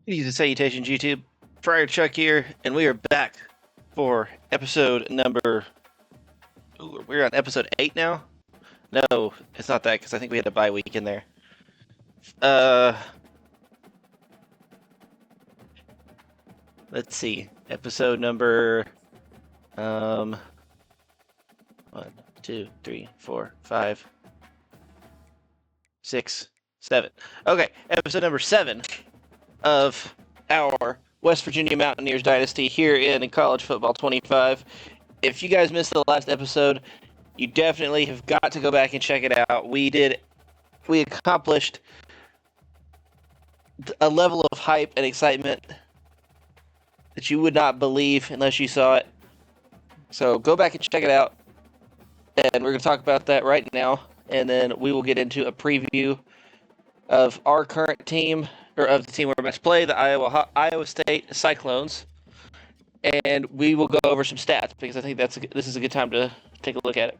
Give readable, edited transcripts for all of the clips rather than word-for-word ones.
Greetings and salutations, YouTube. Friar Chuck here, and we are back for episode number. Ooh, we're on episode 8 now? No, it's not that, because I think we had a bye week in there. Let's see. Episode number. 1, 2, 3, 4, 5, 6, 7. Okay, episode number 7 of our West Virginia Mountaineers Dynasty here in College Football 25. If you guys missed the last episode, you definitely have got to go back and check it out. We accomplished a level of hype and excitement that you would not believe unless you saw it. So go back and check it out. And we're going to talk about that right now. And then we will get into a preview of our current team, or of the team we're about to play, the Iowa State Cyclones. And we will go over some stats because I think this is a good time to take a look at it.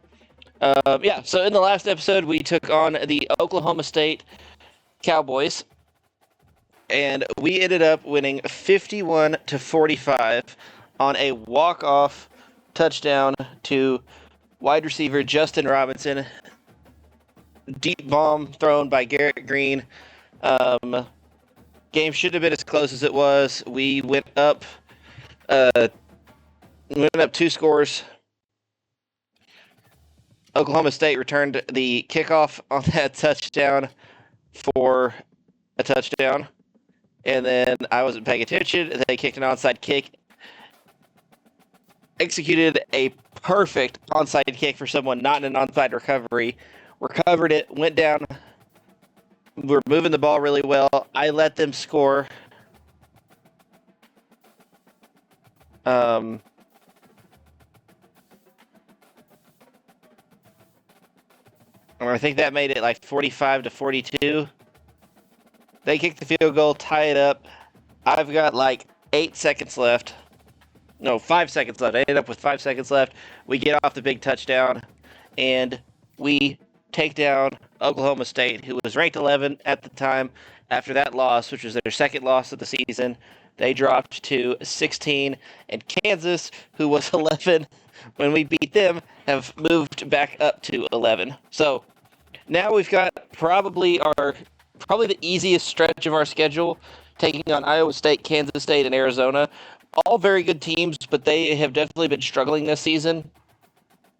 So in the last episode, we took on the Oklahoma State Cowboys, and we ended up winning 51-45 on a walk-off touchdown to wide receiver Justin Robinson. Deep bomb thrown by Garrett Green. Game should have been as close as it was. We went up 2 scores. Oklahoma State returned the kickoff on that touchdown for a touchdown. And then I wasn't paying attention. They kicked an onside kick. Executed a perfect onside kick for someone not in an onside recovery. Recovered it, went down. We're moving the ball really well. I let them score. I think that made it like 45-42. They kicked the field goal, tie it up. I've got like 8 seconds left. No, 5 seconds left. I ended up with 5 seconds left. We get off the big touchdown, and we take down Oklahoma State, who was ranked 11 at the time. After that loss, which was their second loss of the season, they dropped to 16. And Kansas, who was 11 when we beat them, have moved back up to 11. So now we've got probably the easiest stretch of our schedule, taking on Iowa State, Kansas State, and Arizona. All very good teams, but they have definitely been struggling this season.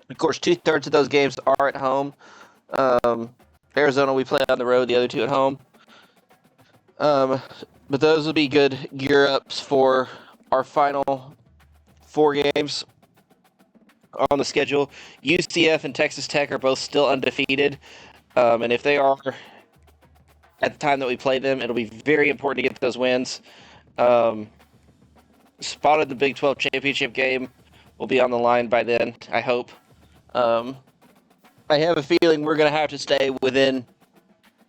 Of course, 2/3 of those games are at home. Arizona, we play on the road, the other 2 at home. But those will be good gear-ups for our final 4 games on the schedule. UCF and Texas Tech are both still undefeated. And if they are at the time that we play them, it'll be very important to get those wins. Spotted the Big 12 championship game will be on the line by then, I hope. I have a feeling we're going to have to stay within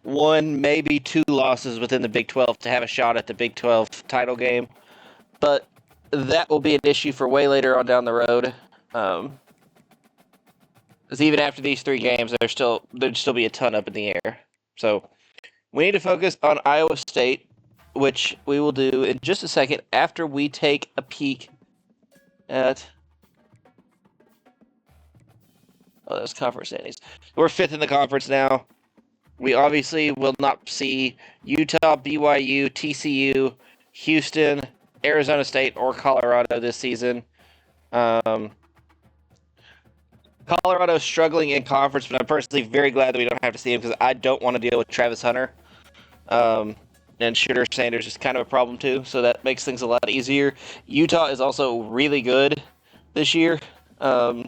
1, maybe 2 losses within the Big 12 to have a shot at the Big 12 title game. But that will be an issue for way later on down the road. Because even after these 3 games, there'd still be a ton up in the air. So we need to focus on Iowa State, which we will do in just a second after we take a peek at... Oh, that's conference standings. We're 5th in the conference now. We obviously will not see Utah, BYU, TCU, Houston, Arizona State, or Colorado this season. Colorado's struggling in conference, but I'm personally very glad that we don't have to see him because I don't want to deal with Travis Hunter. And Shooter Sanders is kind of a problem too, so that makes things a lot easier. Utah is also really good this year, so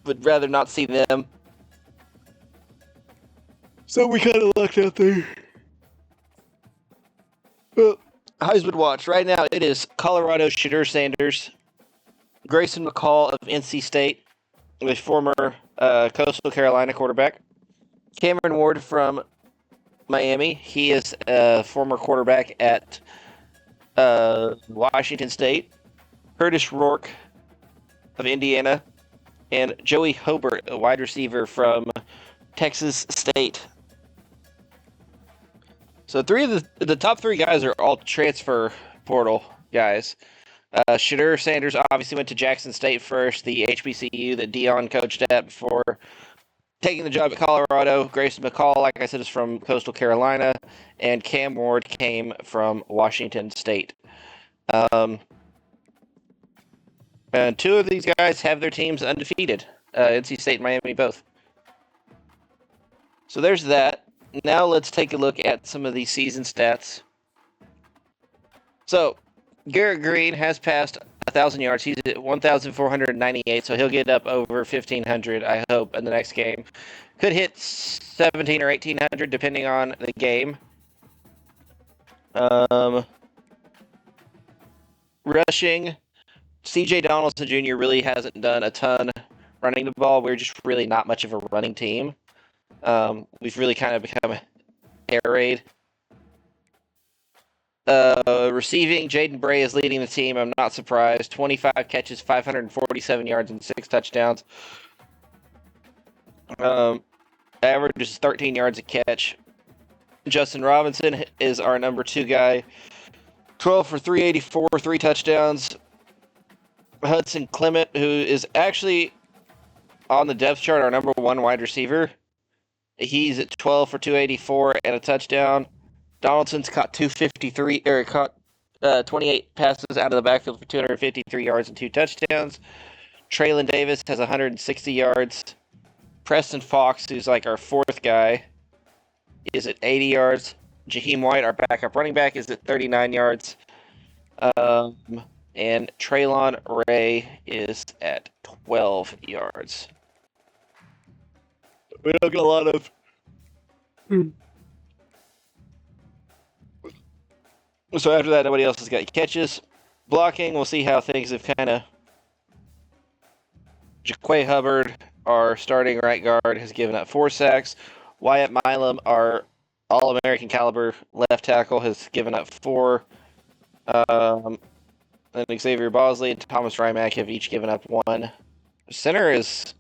would rather not see them. So we kind of lucked out there. Well, Heisman watch. Right now it is Colorado Shooter Sanders, Grayson McCall of NC State, the former Coastal Carolina quarterback, Cameron Ward from Miami. He is a former quarterback at Washington State, Curtis Rourke of Indiana, and Joey Hobart, a wide receiver from Texas State. So three of the top three guys are all transfer portal guys. Shadur Sanders obviously went to Jackson State first, the HBCU that Dion coached at before taking the job at Colorado. Grayson McCall, like I said, is from Coastal Carolina, and Cam Ward came from Washington State. And two of these guys have their teams undefeated. NC State and Miami both. So there's that. Now let's take a look at some of these season stats. So Garrett Green has passed 1,000 yards. He's at 1,498, so he'll get up over 1,500, I hope, in the next game. Could hit 1,700 or 1,800, depending on the game. Rushing, C.J. Donaldson Jr. really hasn't done a ton running the ball. We're just really not much of a running team. We've really kind of become air raid. Receiving, Jaden Bray is leading the team. I'm not surprised. 25 catches, 547 yards, and 6 touchdowns. Average is 13 yards a catch. Justin Robinson is our number 2 guy. 12 for 384, 3 touchdowns. Hudson Clement, who is actually on the depth chart, our number 1 wide receiver. He's at 12 for 284 and a touchdown. Donaldson's caught 28 passes out of the backfield for 253 yards and 2 touchdowns. Traylon Davis has 160 yards. Preston Fox, who's like our 4th guy, is at 80 yards. Jaheim White, our backup running back, is at 39 yards. And Traylon Ray is at 12 yards. We don't get a lot of... So after that, nobody else has got catches. Blocking, we'll see how things have kind of... Jaquay Hubbard, our starting right guard, has given up 4 sacks. Wyatt Milam, our All-American caliber left tackle, has given up 4. And Xavier Bosley and Thomas Rymack have each given up 1. Center has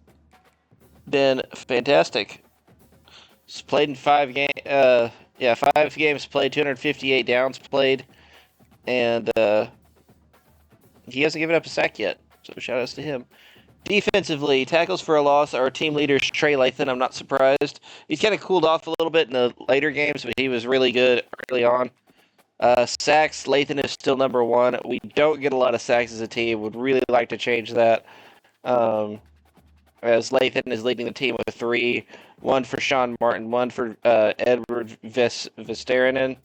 been fantastic. He's played in 5 games. 5 games played, 258 downs played, and he hasn't given up a sack yet. So shout outs to him. Defensively, tackles for a loss, our team leader is Trey Lathan. I'm not surprised. He's kind of cooled off a little bit in the later games, but he was really good early on. Sacks, Lathan is still number 1. We don't get a lot of sacks as a team. Would really like to change that. As Lathan is leading the team with 3. 1 for Sean Martin, 1 for Edward Vistaranen,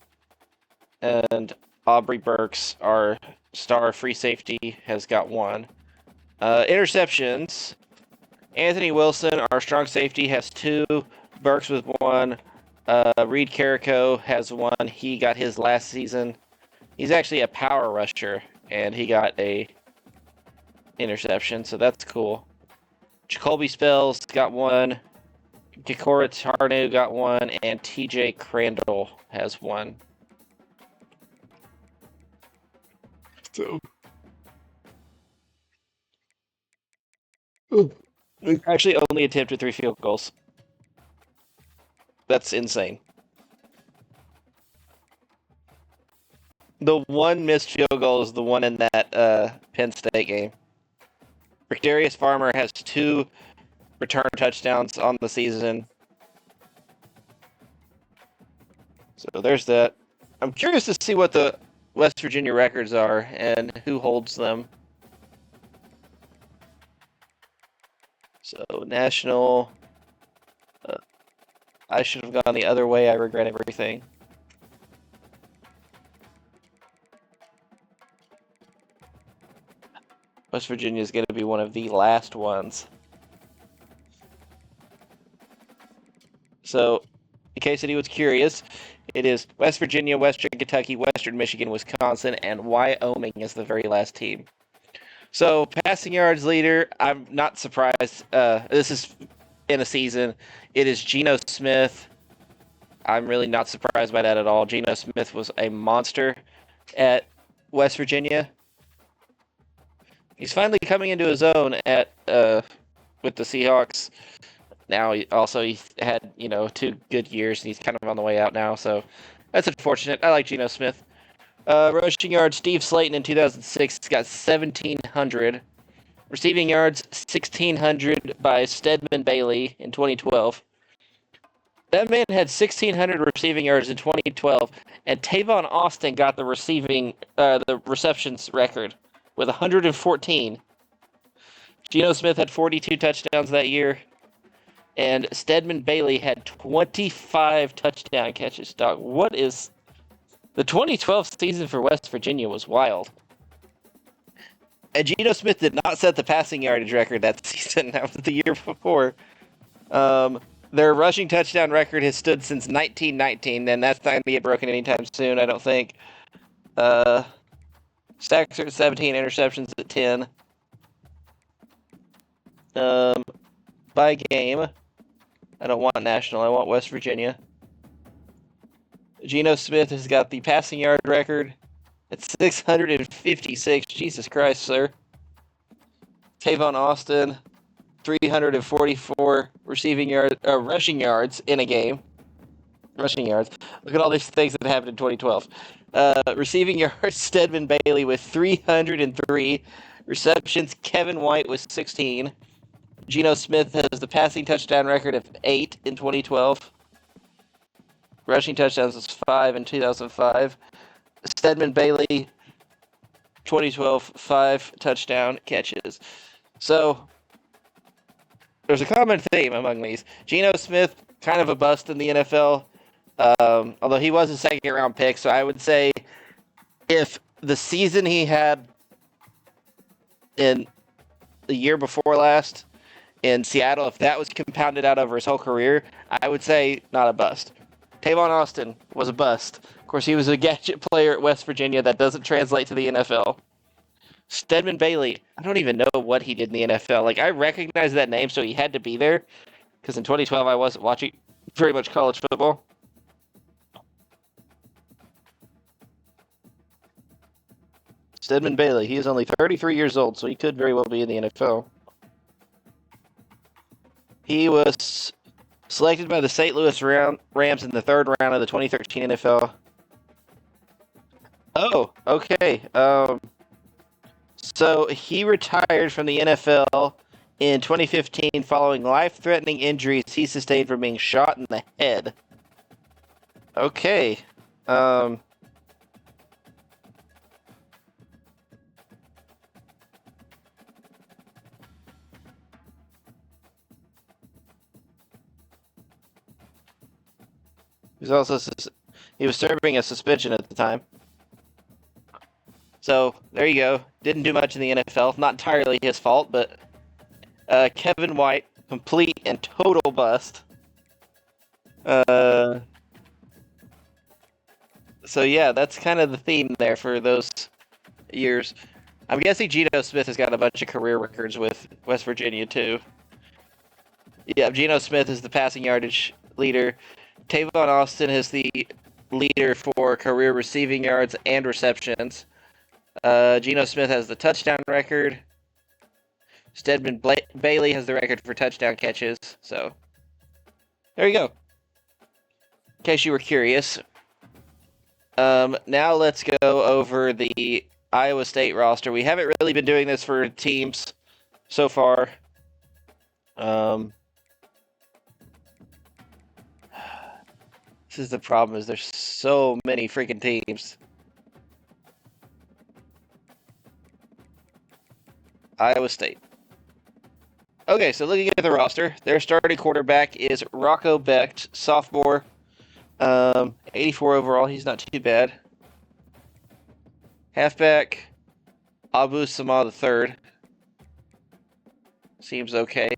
and Aubrey Burks, our star free safety, has got 1. Interceptions, Anthony Wilson, our strong safety, has 2. Burks with 1. Reed Carrico has 1. He got his last season. He's actually a power rusher, and he got a interception, so that's cool. Jacoby Spells got 1. Kikora Tarnu got 1, and TJ Crandall has 1. So, we actually only attempted 3 field goals. That's insane. The one missed field goal is the one in that Penn State game. Darius Farmer has 2 return touchdowns on the season. So there's that. I'm curious to see what the West Virginia records are and who holds them. So national... I should have gone the other way. I regret everything. West Virginia is going to be one of the last ones. So, in case anyone's curious, it is West Virginia, Western Kentucky, Western Michigan, Wisconsin, and Wyoming is the very last team. So, passing yards leader, I'm not surprised. This is in a season. It is Geno Smith. I'm really not surprised by that at all. Geno Smith was a monster at West Virginia. He's finally coming into his own at with the Seahawks. Now he had 2 good years, and he's kind of on the way out now. So That's unfortunate. I like Geno Smith. Rushing yards, Steve Slayton in 2006 got 1,700. Receiving yards, 1,600 by Stedman Bailey in 2012. That man had 1,600 receiving yards in 2012, and Tavon Austin got the receptions record with 114. Geno Smith had 42 touchdowns that year, and Stedman Bailey had 25 touchdown catches. Dog, what is... The 2012 season for West Virginia was wild. And Geno Smith did not set the passing yardage record that season. That was the year before. Their rushing touchdown record has stood since 1919, and that's not going to get broken anytime soon, I don't think. Sacks are at 17, interceptions at 10. By game, I don't want national, I want West Virginia. Geno Smith has got the passing yard record at 656. Jesus Christ, sir. Tavon Austin, 344 rushing yards in a game. Rushing yards. Look at all these things that happened in 2012. Receiving yards, Stedman Bailey with 303. Receptions, Kevin White with 16. Geno Smith has the passing touchdown record of 8 in 2012. Rushing touchdowns was 5 in 2005. Stedman Bailey, 2012, 5 touchdown catches. So, there's a common theme among these. Geno Smith, kind of a bust in the NFL, although he was a second-round pick, so I would say if the season he had in the year before last in Seattle, if that was compounded out over his whole career, I would say not a bust. Tavon Austin was a bust. Of course, he was a gadget player at West Virginia. That doesn't translate to the NFL. Stedman Bailey, I don't even know what he did in the NFL. Like, I recognize that name, so he had to be there. Because in 2012, I wasn't watching very much college football. Stedman Bailey, he is only 33 years old, so he could very well be in the NFL. He was selected by the St. Louis Rams in the third round of the 2013 NFL. Oh, okay. So he retired from the NFL in 2015 following life-threatening injuries he sustained from being shot in the head. Okay. He was serving a suspension at the time. So there you go. Didn't do much in the NFL. Not entirely his fault, but Kevin White, complete and total bust. So yeah, that's kind of the theme there for those years. I'm guessing Geno Smith has got a bunch of career records with West Virginia too. Yeah, Geno Smith is the passing yardage leader. Tavon Austin is the leader for career receiving yards and receptions. Geno Smith has the touchdown record. Stedman Bailey has the record for touchdown catches. So, there you go. In case you were curious. Now let's go over the Iowa State roster. We haven't really been doing this for teams so far. This is the problem, is there's so many freaking teams. Iowa State. Okay, so looking at the roster, their starting quarterback is Rocco Becht, sophomore, 84 overall. He's not too bad. Halfback, Abu Sama III. Seems okay.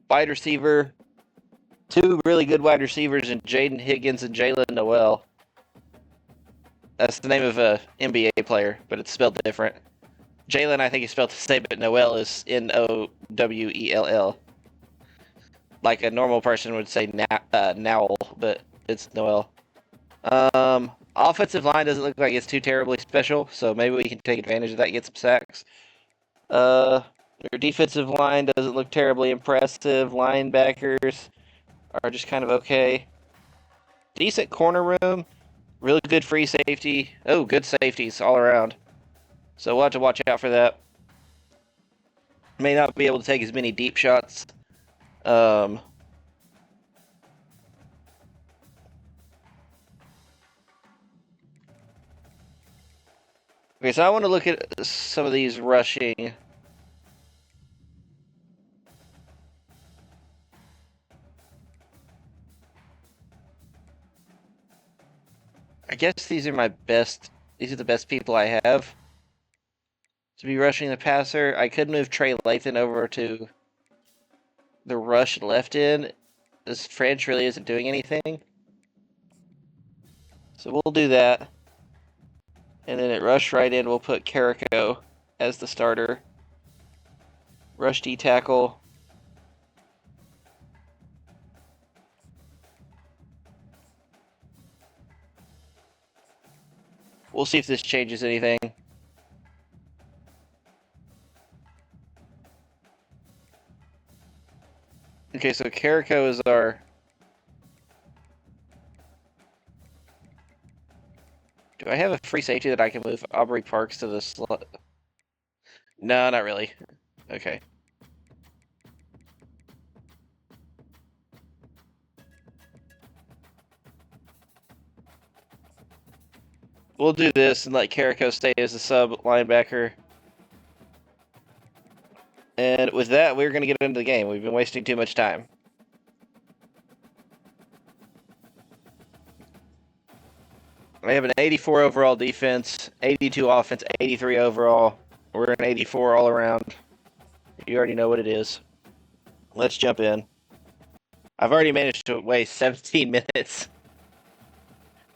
Wide receiver, two really good wide receivers in Jaden Higgins and Jalen Noel. That's the name of a NBA player, but it's spelled different. Jalen, I think, is spelled the same, but Noel is Nowell. Like a normal person would say Nowell, but it's Noel. Offensive line doesn't look like it's too terribly special, so maybe we can take advantage of that and get some sacks. Their defensive line doesn't look terribly impressive. Linebackers are just kind of okay. decent corner room, really good free safety. Oh, good safeties all around. So we'll have to watch out for that. May not be able to take as many deep shots. Okay, so I want to look at some of these rushing. I guess these are my best. These are the best people I have to be rushing the passer. I could move Trey Lathan over to the rush left end. This French really isn't doing anything. So we'll do that. And then at rush right end, we'll put Carrico as the starter. Rush D tackle. We'll see if this changes anything. Okay, so Carrico is our... Do I have a free safety that I can move Aubrey Parks to the slot? No, not really. Okay. We'll do this and let Carrico stay as the sub linebacker. And with that, we're going to get into the game. We've been wasting too much time. I have an 84 overall defense, 82 offense, 83 overall. We're an 84 all around. You already know what it is. Let's jump in. I've already managed to waste 17 minutes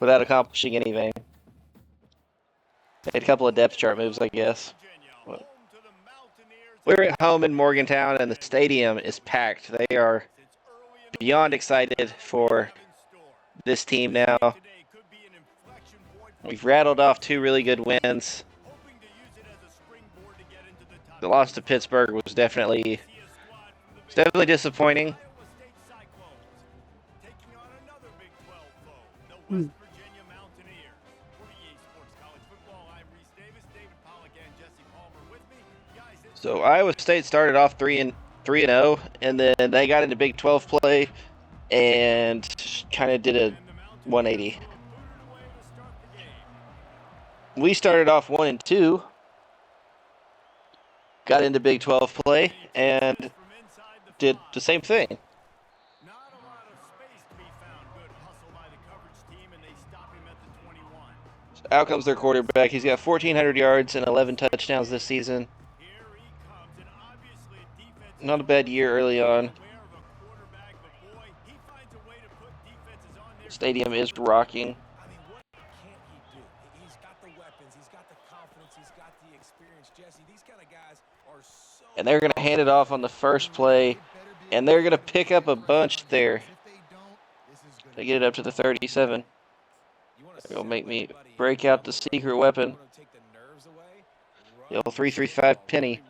without accomplishing anything. Made a couple of depth chart moves, I guess. We're at home in Morgantown, and the stadium is packed. They are beyond excited for this team now. We've rattled off 2 really good wins. The loss to Pittsburgh was definitely disappointing. So Iowa State started off 3-0, and then they got into Big 12 play and kind of did a 180. We started off 1-2, got into Big 12 play, and did the same thing. So out comes their quarterback. He's got 1,400 yards and 11 touchdowns this season. Not a bad year early on. Stadium is rocking. And they're going to hand it off on the first play, and they're going to pick up a bunch there. They get it up to the 37. They're going to make me break out the secret weapon. The old 3-3-5 penny.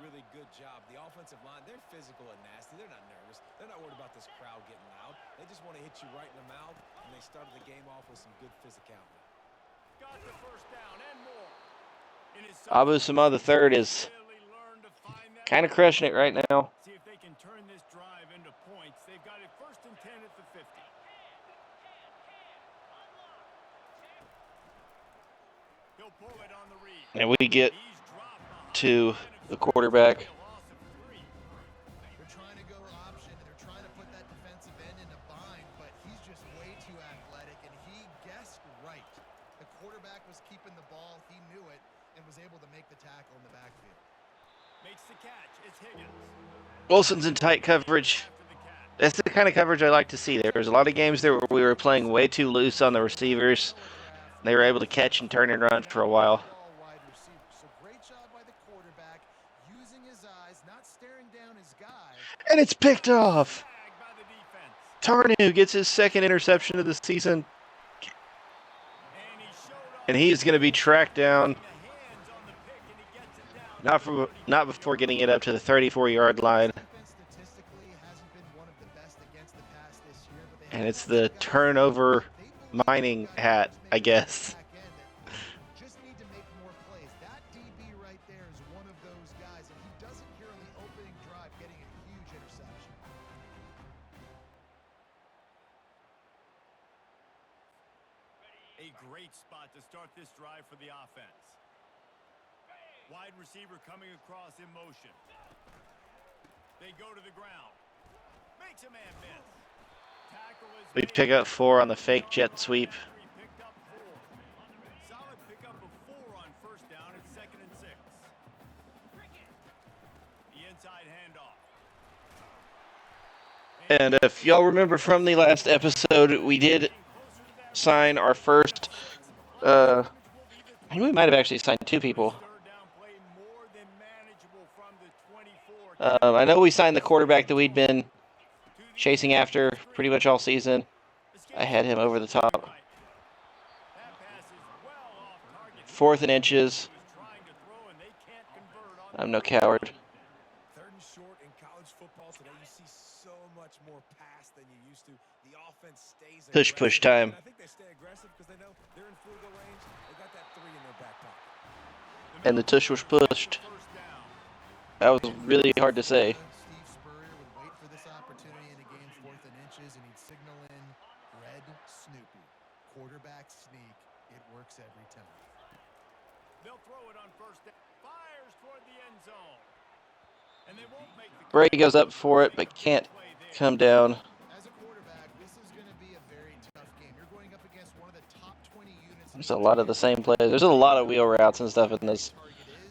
Abu Sama the third is kind of crushing it right now. See if they can turn this drive into points. They've got it 1st and 10 at the 50. He'll pull it on the read. And we get to the quarterback. They're trying to go option, and they're trying to put that defensive end in a bind, but he's just way too athletic, and he guessed right. The quarterback was keeping the ball. He knew it and was able to make the tackle in the backfield. Makes the catch. It's Higgins. Wilson's in tight coverage. That's the kind of coverage I like to see. There was a lot of games there where we were playing way too loose on the receivers. They were able to catch and turn and run for a while. And it's picked off. Tarnu gets his 2nd interception of the season. And he is going to be tracked down. Not before getting it up to the 34-yard line. And it's the turnover mining hat, I guess. Just need to make more plays. That DB right there is one of those guys, and he does it here on the opening drive, getting a huge interception. A great spot to start this drive for the offense. Wide receiver coming across in motion. They go to the ground. Makes a man miss. Tackle is We made. pick up 4 on the fake jet sweep. He picked up 4. Solid pickup of 4 on first down at 2nd and 6. The inside handoff. And if y'all remember from the last episode, we did sign our first. I think we might have actually signed 2 people. I know we signed the quarterback that we'd been chasing after pretty much all season. I had him over the top. 4th and inches. I'm no coward. 3rd and short in college football today. You see so much more pass than you used to. The offense stays aggressive. Push time. I think they stay aggressive because they know they're in field goal range. They got that 3 in their back pocket. And the tush was pushed. That was really hard to say. Steve Spurrier would wait for this opportunity in a game 4th and inches, and he'd signal in Red Snoopy. Quarterback sneak. It works every time. They'll throw it on first down. Fires toward the end zone. And they won't make the Brady goes up for it, but can't come down. As a quarterback, this is going to be a very tough game. You're going up against one of the top 20 units. There's a lot of the same plays. There's a lot of wheel routes and stuff in this.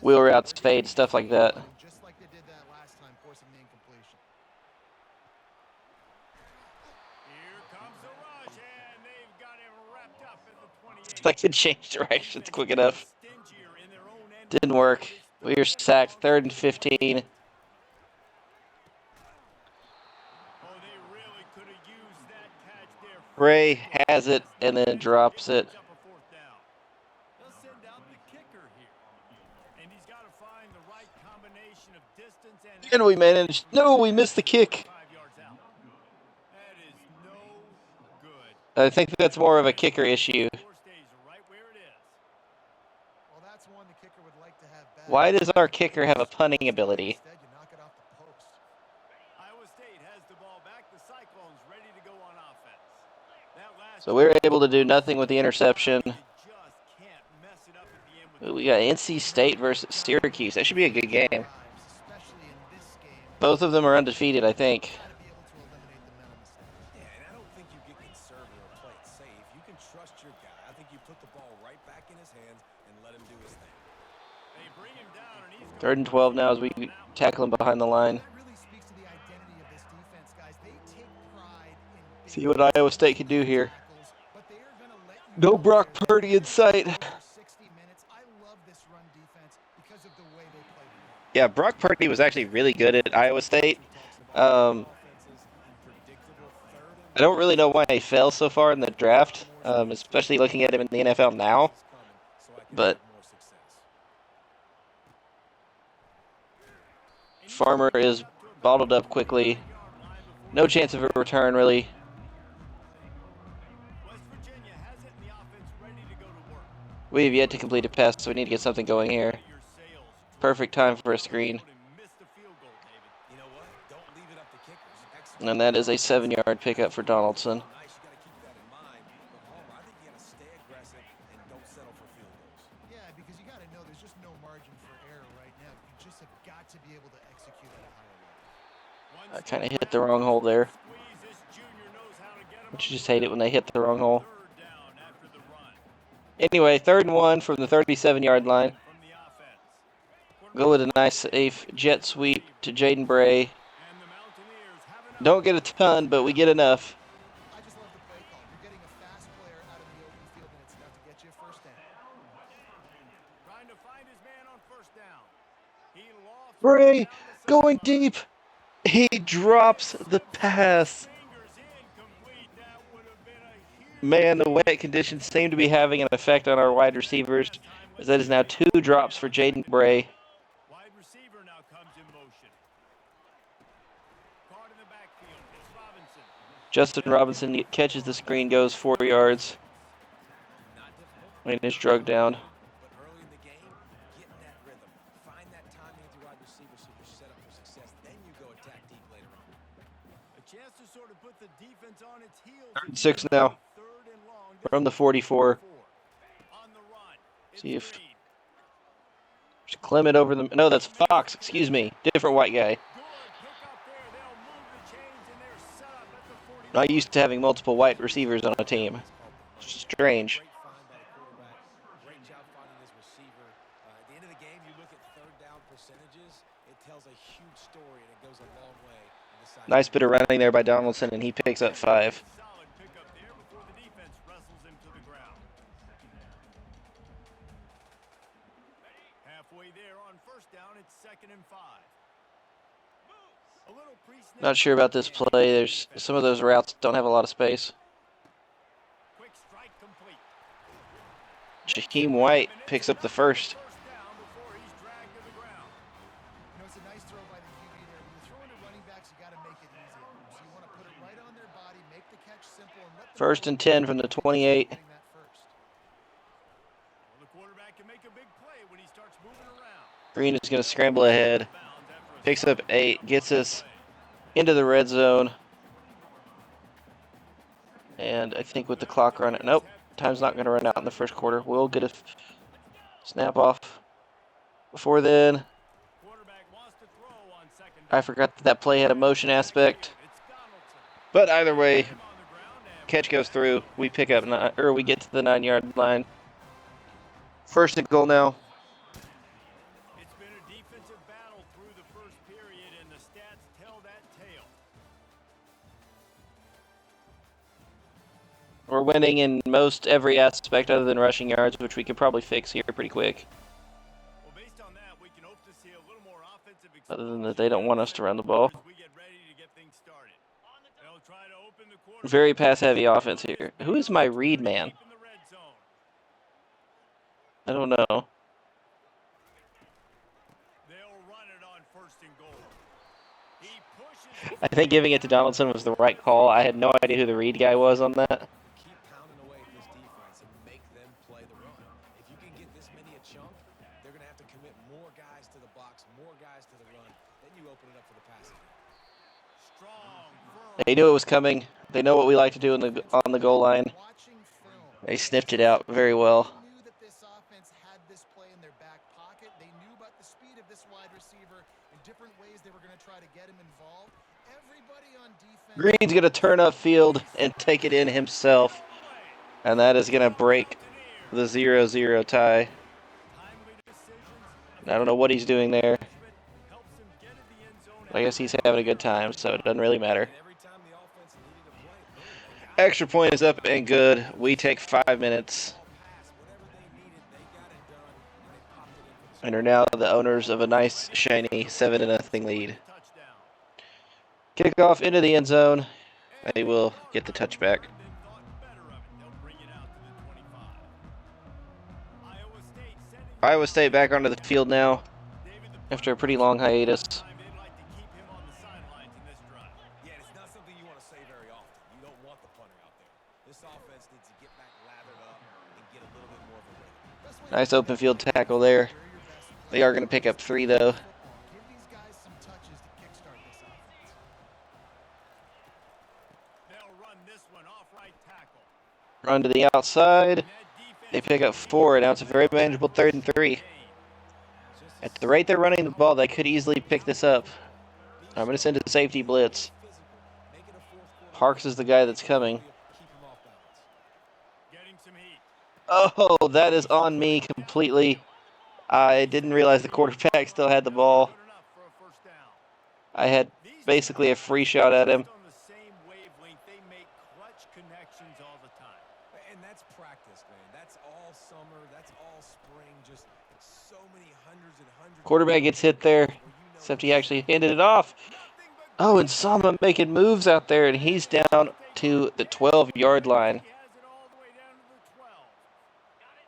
Wheel routes, fade, stuff like that. Just like they did that last time, forcing the incompletion. Here comes the rush, and they've got him wrapped up at the 28. If I could change directions quick enough. Stingier in their own end. Didn't work. We were sacked. 3rd and 15. Oh, they really could have used that catch there. Ray has it and then drops it. Picks up a 4th down. They'll send out the kicker here. And he's got to find the right combination of distance and And we managed. No, we missed the kick. 5 yards out. That is no good. I think that's more of a kicker issue. Score stays right where it is. Well, that's one the kicker would like to have back. Why does our kicker have a punting ability? Instead, you knock it off the post. Iowa State has the ball back. The Cyclones ready to go on offense. That last So we were able to do nothing with the interception. you just can't mess it up at the end with We got NC State versus Syracuse. That should be a good game. Especially in this game, Both of them are undefeated, I think. you got to be able to eliminate the mental mistakes. Yeah, and I don't think you get conservative or play it safe. You can trust your guy. I think you put the ball right back in his hands and let him do his thing. They bring him down, and he's 3rd and 12 now as we tackle him behind the line. That really speaks to the identity of this defense, guys. They take pride in See what Iowa State can do here. tackles, but they are going to let you No know Brock they're Purdy in sight. for 60 minutes. I love this run defense because of the way they play the game. Yeah, Brock Purdy was actually really good at Iowa State. I don't really know why he fell so far in the draft, especially looking at him in the NFL now. But Farmer is bottled up quickly. No chance of a return, really. West Virginia has it, and the offense ready to go to work. We have yet to complete a pass, so we need to get something going here. Your sails. Perfect time for a screen. And missed the field goal, David. You know what? Don't leave it up to kickers. Execute. And that is a 7-yard pickup for Donaldson. Nice, you got to keep that in mind. But Homer, I think you got to stay aggressive and don't settle for field goals. Yeah, because you got to know there's just no margin for error right now. You just have got to be able to execute at a higher level. I kind of hit the wrong hole there. Squeeze, this junior knows how to get him. But you just hate it when they hit the wrong hole. 3rd down after the run Anyway, 3rd and 1 from the 37-yard line. from the offense. Go with a nice, safe jet sweep to Jaden Bray. And the Mountaineers have an Don't get a ton, but we get enough. I just love the play call. You're getting a fast player out of the open field, and it's enough to get you a first down. trying to find his man on first down. He lost Bray going deep. He drops the pass. fingers incomplete. That would have been a huge Man, the wet conditions seem to be having an effect on our wide receivers, as that is now 2 drops for Jaden Bray. wide receiver now comes in motion. Caught in the backfield. It's Robinson. Justin Robinson catches the screen, goes 4 yards. I mean, it's drugged down. But early in the game, get in that rhythm. Find that timing with your wide receiver so you're set up for success. Then you go attack deep later on. A chance to sort of put the defense on its heels. 6 now. Third and long. From the 44. On the run. See if Clement over the. No, that's Fox. Excuse me. Different white guy. Not used to having multiple white receivers on a team. Strange. Great find by the quarterback. Great job finding his receiver. At the end of the game, you look at third down percentages. It tells a huge story, and it goes a long way. Nice bit of running there by Donaldson, and he picks up 5. Solid pickup there before the defense wrestles him to the ground. Halfway there on first down, it's 2nd and 5. Not sure about this play. There's some of those routes don't have a lot of space. Quick strike complete. Jakeem White picks up the first. It's a nice throw by the QB there. When you're throwing to running backs, you got to make it easy. So you want to put it right on their body, make the catch simple, and let them 1st and 10 from the 28. Well, the quarterback can make a big play when he starts moving around. Green is going to scramble ahead. Picks up 8. Gets us into the red zone. And I think with the clock running, nope, time's not going to run out in the first quarter. We'll get a snap off. Before then, I forgot that play had a motion aspect. But either way, catch goes through. We pick up, we get to the 9-yard line. 1st and goal now. It's been a defensive battle through the first period, and the stats tell that tale. We're winning in most every aspect other than rushing yards, which we could probably fix here pretty quick. Well, based on that, we can hope to see a little more offensive Other than that, they don't want us to run the ball. as we get ready to get things started. They'll try to open the quarter. Very pass-heavy offense here. Who is my read man? Deep in the red zone. I don't know. They'll run it on 1st and goal. He pushes. I think giving it to Donaldson was the right call. I had no idea who the read guy was on that. Keep pounding away at this defense and make them play the run. If you can get this many a chunk, they're going to have to commit more guys to the box, more guys to the run. Then you open it up for the passing game. Strong, firm. They knew it was coming. They know what we like to do on the goal line. watching film. They sniffed it out very well. They knew that this offense had this play in their back pocket. They knew about the speed of this wide receiver and different ways they were going to try to get him involved. Everybody on defense. Green's going to turn upfield and take it in himself. And that is going to break the 0-0 tie. Timely decisions. I don't know what he's doing there. Helps him get in the end zone. I guess he's having a good time, so it doesn't really matter. And every time the offense needed a play, boom, Extra point is up and good. We take 5 minutes pass, whatever they needed, they got it done, and they popped it in for the and are now the owners of a nice, shiny 7-0 lead. Touchdown. Kickoff into the end zone. They will get the touchback. They've thought better of it. They'll bring it out to the 25. Iowa State sending Iowa State back onto the field now David the after a pretty long hiatus. time. They'd like to keep him on the sidelines in this drive. Yeah, it's not something you want to say very often. You don't want the punter out there. This offense needs to get back lathered up and get a little bit more of a rhythm. Nice open field tackle there. They are going to pick up 3, though. Give these guys some touches to kickstart this offense. They'll run this one off right tackle. Run to the outside. That defense They pick up 4, and now it's a very manageable 3rd and 3. At the rate they're running the ball, they could easily pick this up. I'm going to send a safety blitz. Make it a fourth quarter. Parks is the guy that's coming. Keep him off balance. getting some heat. Oh, that is on me completely. I didn't realize the quarterback still had the ball. Good enough for a first down. I had basically a free shot at him. Just on the same wavelength, they make clutch connections all the time. And that's practice, man. That's all summer. That's all spring. Just so many hundreds and hundreds. Quarterback gets hit there, except he actually handed it off. Oh, and Sama making moves out there, and he's down to the 12-yard line. He has it all the way down to the 12.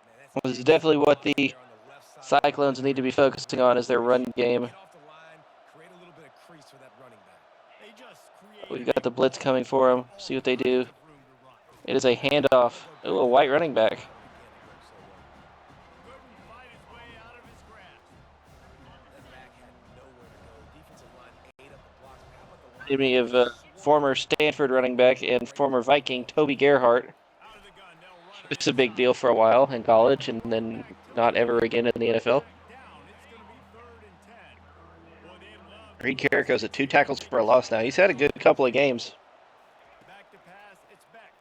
Man, that's This is definitely what the there on the left side. Cyclones need to be focusing on is their run game. Get off the line, create a little bit of crease for that running back. They just create We've got the blitz coming for them. See what they do. room to run. It is a handoff. Oh, a white running back. Reminded me of former Stanford running back and former Viking Toby Gerhart. Out of the gun, they'll run It was a big deal for a while in college, and then not ever again in the NFL. down. It's going to be 3rd and 10. Boy, they love Reed Carrico's at 2 tackles for a loss now. He's had a good couple of games. back to pass. It's Beck.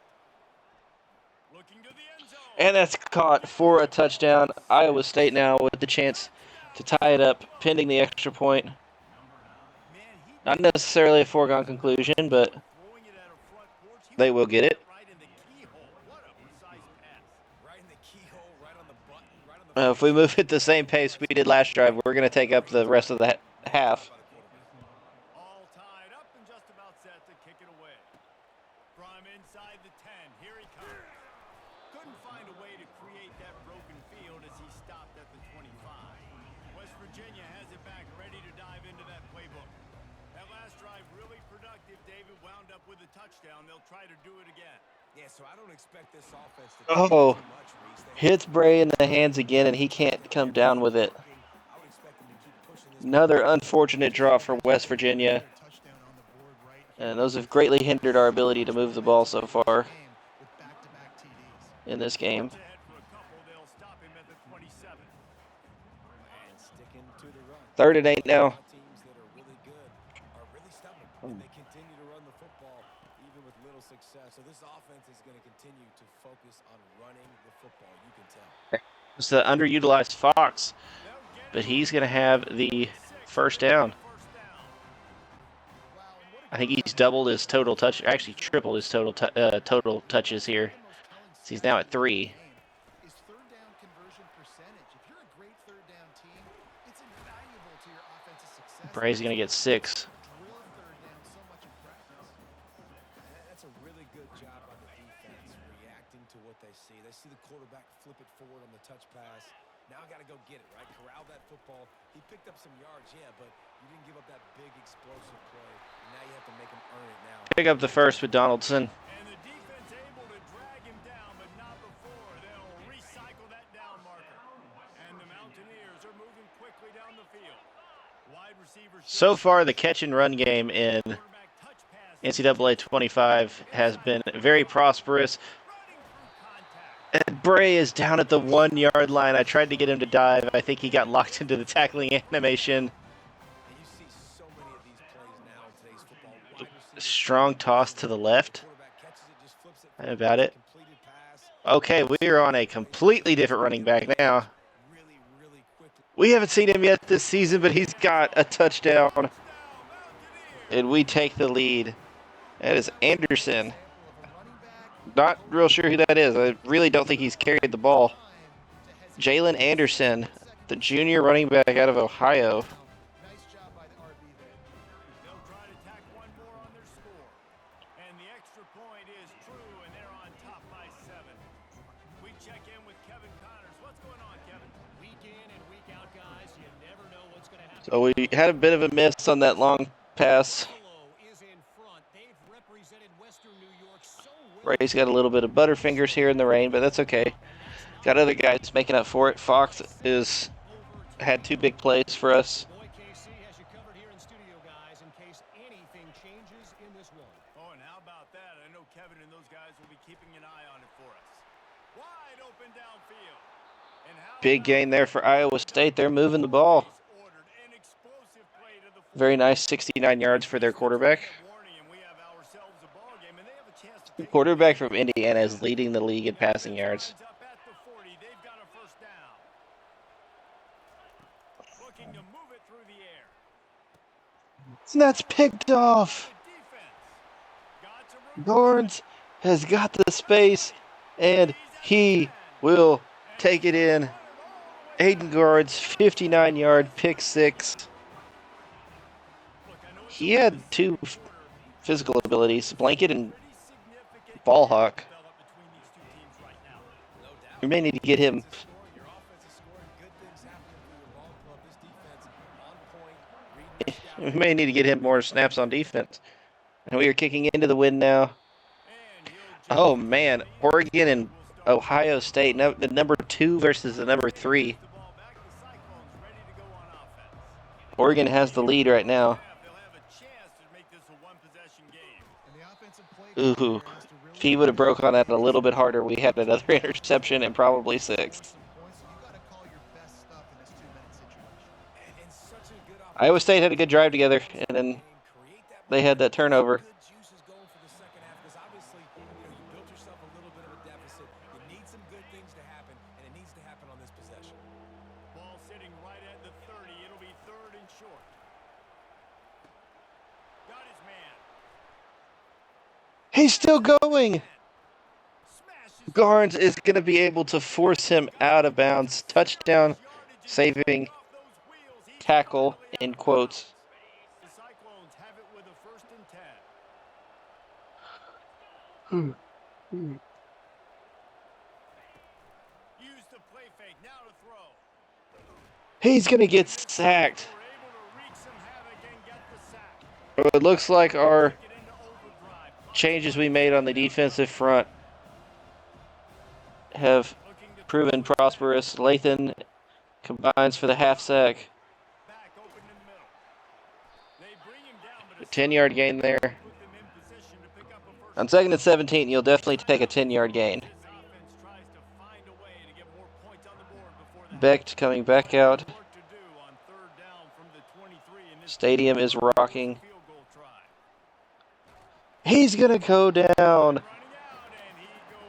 Looking to the end zone. And that's caught for a touchdown. Iowa State now with the chance to tie it up, pending the extra point. Man, he Not necessarily a foregone conclusion, but throwing it at a front porch. He they will get it. right in the keyhole. What a precise pass. Right in the keyhole, right on the button, right on the If we move at the same pace we did last drive, we're going to take up the rest of the half. all tied up and just about set to kick it away. From inside the 10, here he comes. Couldn't find a way to create that broken field as he stopped at the 25. West Virginia has it back, ready to dive into that playbook. That last drive really productive. David wound up with a touchdown. They'll try to do it again. Yeah, so I don't expect this offense to Oh, too much, Reese. hits Bray in the hands again, and he can't come down with it. I would expect them to keep pushing this. Another unfortunate draw for West Virginia, Touchdown on the board right here. and those have greatly hindered our ability to move the ball so far With back-to-back TDs. in this game. Ahead for a couple. They'll stop him at the 27. And sticking to the run. 3rd and 8 now. Teams that are really good are really stubborn, and they continue to run the football even with little success. So this offense is going to continue to focus on running the football. You can tell. It's the underutilized Fox, but he's going to have the first down. I think he's doubled his total touch, actually tripled his total touches here. So he's now at 3. Is third down conversion percentage. If you're a great third down team, it's invaluable to your offensive success. Bray's going to get 6. Drill third down so much in practice. That's a really good job by the defense, reacting to what they see. They see the quarterback flip it forward on the touch pass. Now I got to go get it, right? Corral that football. He picked up some yards, yeah, but you didn't give up that big explosive play. And now you have to make him earn it now. Pick up the first with Donaldson. And the defense able to drag him down, but not before. They'll recycle that down marker. And the Mountaineers are moving quickly down the field. Wide receiver. So far, the catch and run game in Quarterback touch pass. NCAA 25 has been very prosperous. Running through contact. And Bray is down at the 1-yard line. I tried to get him to dive. I think he got locked into the tackling animation. And you see so many of these plays now in today's football. Wide receiver, Strong toss to the left. quarterback catches it, just flips it. How about it? Completed pass. Okay, we are on a completely different running back now. Really, really quickly. We haven't seen him yet this season, but he's got a touchdown. And we take the lead. That is Anderson. Not real sure who that is. I really don't think he's carried the ball. Jalen Anderson, the junior running back out of Ohio. Nice job by the RB there. They'll try to tack one more on their score. And the extra point is true, and they're on top by 7. We check in with Kevin Connors. What's going on, Kevin? Week in and week out, guys, you never know what's going to happen. So we had a bit of a miss on that long pass. Buffalo is in front. They've represented Western New York so well. Ray's got a little bit of butterfingers here in the rain, but that's okay. Got other guys making up for it. Fox had 2 big plays for us. Boy, KC has you covered here in studio, guys, in case anything changes in this one. Oh, and how about that? I know Kevin and those guys will be keeping an eye on it for us. Wide open downfield. And how Big gain there for Iowa State. They're moving the ball. ordered an explosive play to the Very nice 69 yards for their quarterback. warning, and we have ourselves a ball game, and they have a chance to The take quarterback from Indiana is leading the league in passing yards. Up at the 40. They've got a first down. Looking to move it through the air. And that's picked off. The defense got to room. Gorns has got the space, and he will take it in. Aiden Gorns, 59-yard pick 6. Look, I know it's He had 2 physical abilities, blanket and ball hawk. developed between these two teams right now. No doubt. We may need to get him. Your offense is scoring. Good things happening for your ball club. This defense on point. Reading this We down. may need to get him more snaps on defense. And we are kicking into the win now. And he'll Oh man, Oregon and Ohio State, the number 2 versus the number 3. the ball back. The Cyclones ready to go on offense. Oregon has the lead right now. They'll have a chance to make this a one Ooh. If he would have broke on that a little bit harder, we had another interception and probably 6. And such a good Iowa State had a opportunity good drive together, and then create that they had that turnover. good juices going for the second half because obviously, you built yourself a little bit of a deficit. You need some good things to happen, and it needs to happen on this possession. Ball sitting right at the 30. It'll be 3rd and short. Got his man. He's still going. Smashes Garnes is going to be able to force him out of bounds. Touchdown, saving off those wheels. He's tackle, finally in out of quotes. bounds. The Cyclones have it with a 1st and 10. Use the play fake. Now to throw. He's going to get sacked. We're able to wreak some havoc and get the sack. It looks like our Get into overdrive. changes we made on the defensive front have Looking to proven prosperous. Lathan combines for the half sack. back open in the middle. They bring him down, but a 10-yard gain there. put them in position to pick up a first. On 2nd and 17, you'll definitely take a 10-yard gain. This offense tries to find a way to get more points on the board before the Becht coming back out. work to do on 3rd down from the 23 in this Stadium is rocking. field goal try. He's going to go down. Running out and he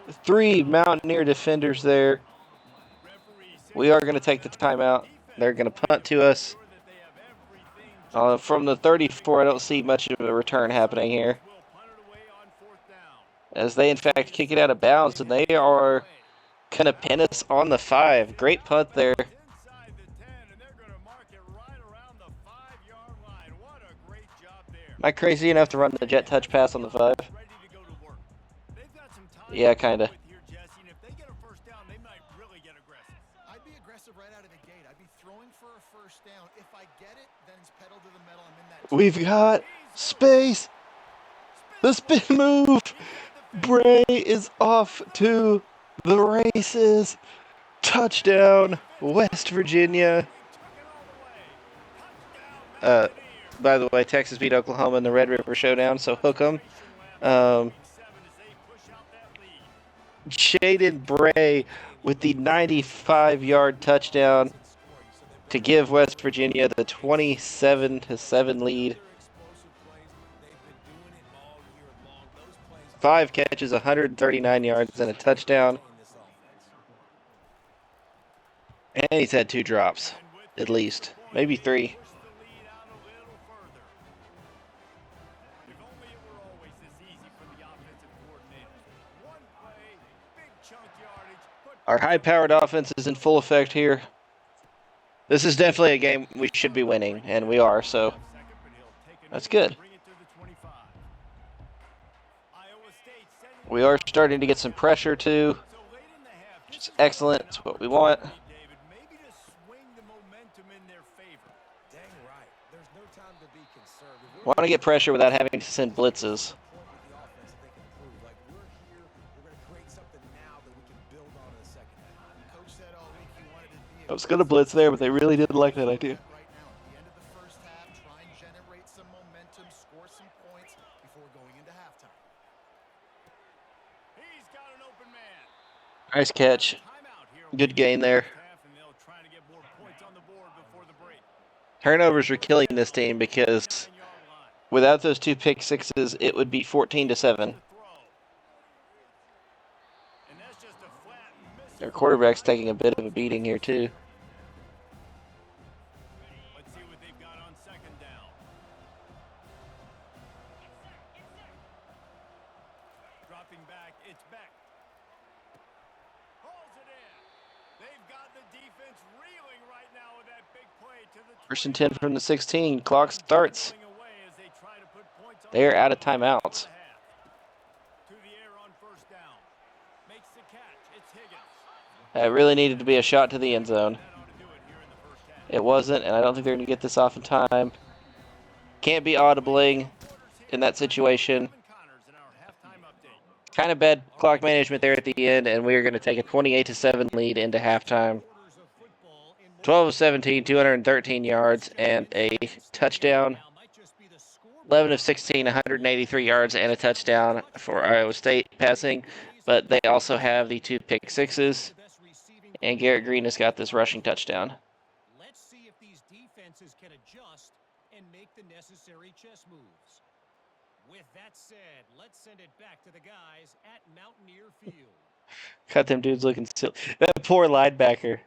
goes 3 Mountaineer defenders there. referee We are going to take the timeout. They're going to punt to us. sure that they have everything. From the 34, I don't see much of a return happening here, Will punt it away on 4th down. as they in fact kick it out of bounds, and they are going to pin us on the 5. Great punt there. Inside the 10 and they're going to mark it right around the 5-yard line. What a great job there. Am I crazy enough to run the jet touch pass on the 5? Ready to go to work. They've got some time Yeah, to kinda. work with here, Jesse, and if they get a 1st down, they might really get aggressive. I'd be aggressive right out of the gate. I'd be throwing for a 1st down. If I get it, then it's pedal to the metal. I'm in that. We've got space. The spin move. Bray is off to the races. Touchdown, West Virginia. By the way, Texas beat Oklahoma in the Red River Showdown, so hook 'em. 7 as they push out that lead. Shaden Bray with the 95-yard touchdown to give West Virginia the 27-7 lead. 5 catches, 139 yards, and a touchdown. And he's had 2 drops, at least. Maybe 3. Push the lead out a little further. If only it were always this easy for the offensive coordinator. One play, big chunk yardage, put Our high-powered offense is in full effect here. This is definitely a game we should be winning, and we are, so second, but he'll take it that's over and good. bring it to the 25. Iowa State sending We are starting to get some pressure, too, so late in the half. which is excellent. It's what we want. David, maybe to swing the momentum in their favor. Dang right. There's no time to be concerned. If Want to get pressure without having to send blitzes. point with the offense that they can improve. Like, we're here, we're going to create something now that we can build on in the second half. Coach said all week he wanted to be I was going to blitz there, but they really didn't like that idea. right now. At the end of the 1st half, try and generate some momentum, score some points before going into halftime. He's got an open man. Nice catch. Timeout here. Good gain there. Half, and they'll try to get more points on the board before the break. Turnovers are killing this team because 9-yard line. without those 2 pick sixes, it would be 14-7. To throw. And that's just a flat miss. Their quarterback's taking a bit of a beating here, too. Let's see what they've got on 2nd down. Dropping back, it's back. Hauls it in. They've got the defense reeling right now with that big play to the 1st and 10 from the 16. Clock starts. pulling away as they try to put points on They are the out of board timeouts. for the half. To the air on 1st down. Makes the catch. It's Higgins. It really needed to be a shot to the end zone. That ought to do it here in the 1st half. It wasn't, and I don't think they're going to get this off in time. Can't be audibling in that situation. Connors in our halftime update. Kind of bad clock management there at the end, and we are going to take a 28-7 lead into halftime. 12 of 17, 213 yards, and a touchdown. 11 of 16, 183 yards and a touchdown for Iowa State passing, but they also have the 2 pick sixes, and Garrett Green has got this rushing touchdown. Let's see if these defenses can adjust and make the necessary chess moves. With that said, let's send it back to the guys at Mountaineer Field. Got them dudes looking silly. That poor linebacker.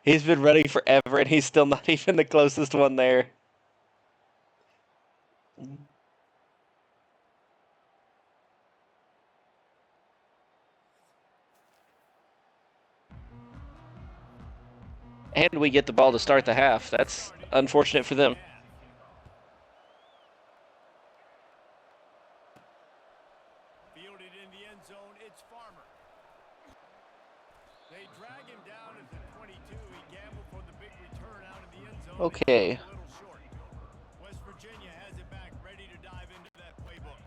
He's been running forever, and he's still not even the closest one there. And we get the ball to start the half. That's unfortunate for them. Fielded in the end zone, it's Farmer. They drag him down at the 22. He gambled for the big return out of the end zone. Okay. A little short. West Virginia has it back, ready to dive into that playbook.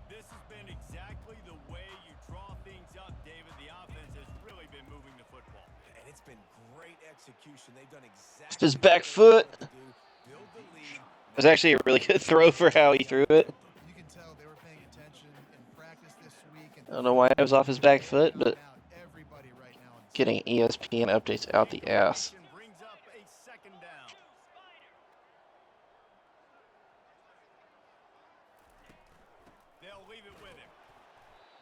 This has been exactly the way you draw things up, David. The offense has really been moving the football. And it's been great execution. They've done exactly It's his back foot. Build the lead. It was actually a really good throw for how he threw it. You can tell they were paying attention in practice this week. And I don't know why it was off his back foot, but everybody right now in the getting ESPN updates out the ass. Brings up a second down. They'll leave it with him.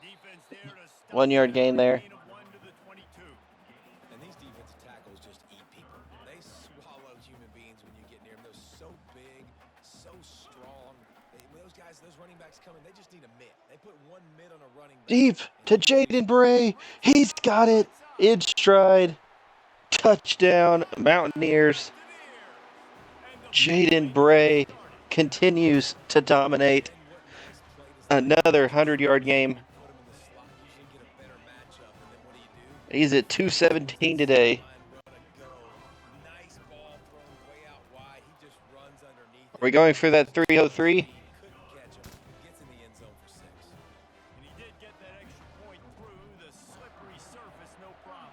Defense there to stop 1 yard gain there. gain of 1 to the 22. And these defensive tackles just eat people. They swallow human beings when you get near them. They're so big, so strong. When those guys, those running backs come in, they just need a mid. They put one mid on a running back. Deep to Jaden Bray. He's got it in stride. Touchdown, Mountaineers. Jaden Bray continues to dominate. Another 100-yard game. He's at 217 today. Are we going for that 303? And he did get that extra point through the slippery surface, no problem.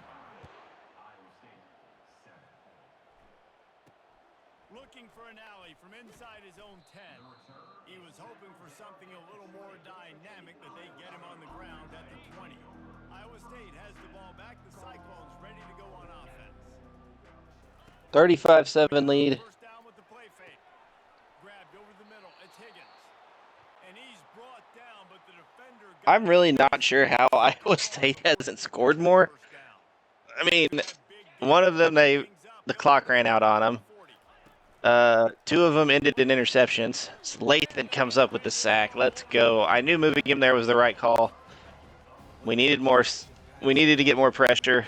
Looking for an alley from inside his own 10. He was hoping for something a little more dynamic, but they get him on the ground at the 20. Iowa State has the ball back. The Cyclones ready to go on offense. 35-7 lead. First down with the play fake. Grabbed over the middle. It's Higgins. And he's brought down, but the defender got I'm really not sure how Iowa State hasn't scored more. first down. I mean, one of them, the clock ran out on them. 2 of them ended in interceptions. So Lathan comes up with the sack. Let's go. I knew moving him there was the right call. We needed more. We needed to get more pressure.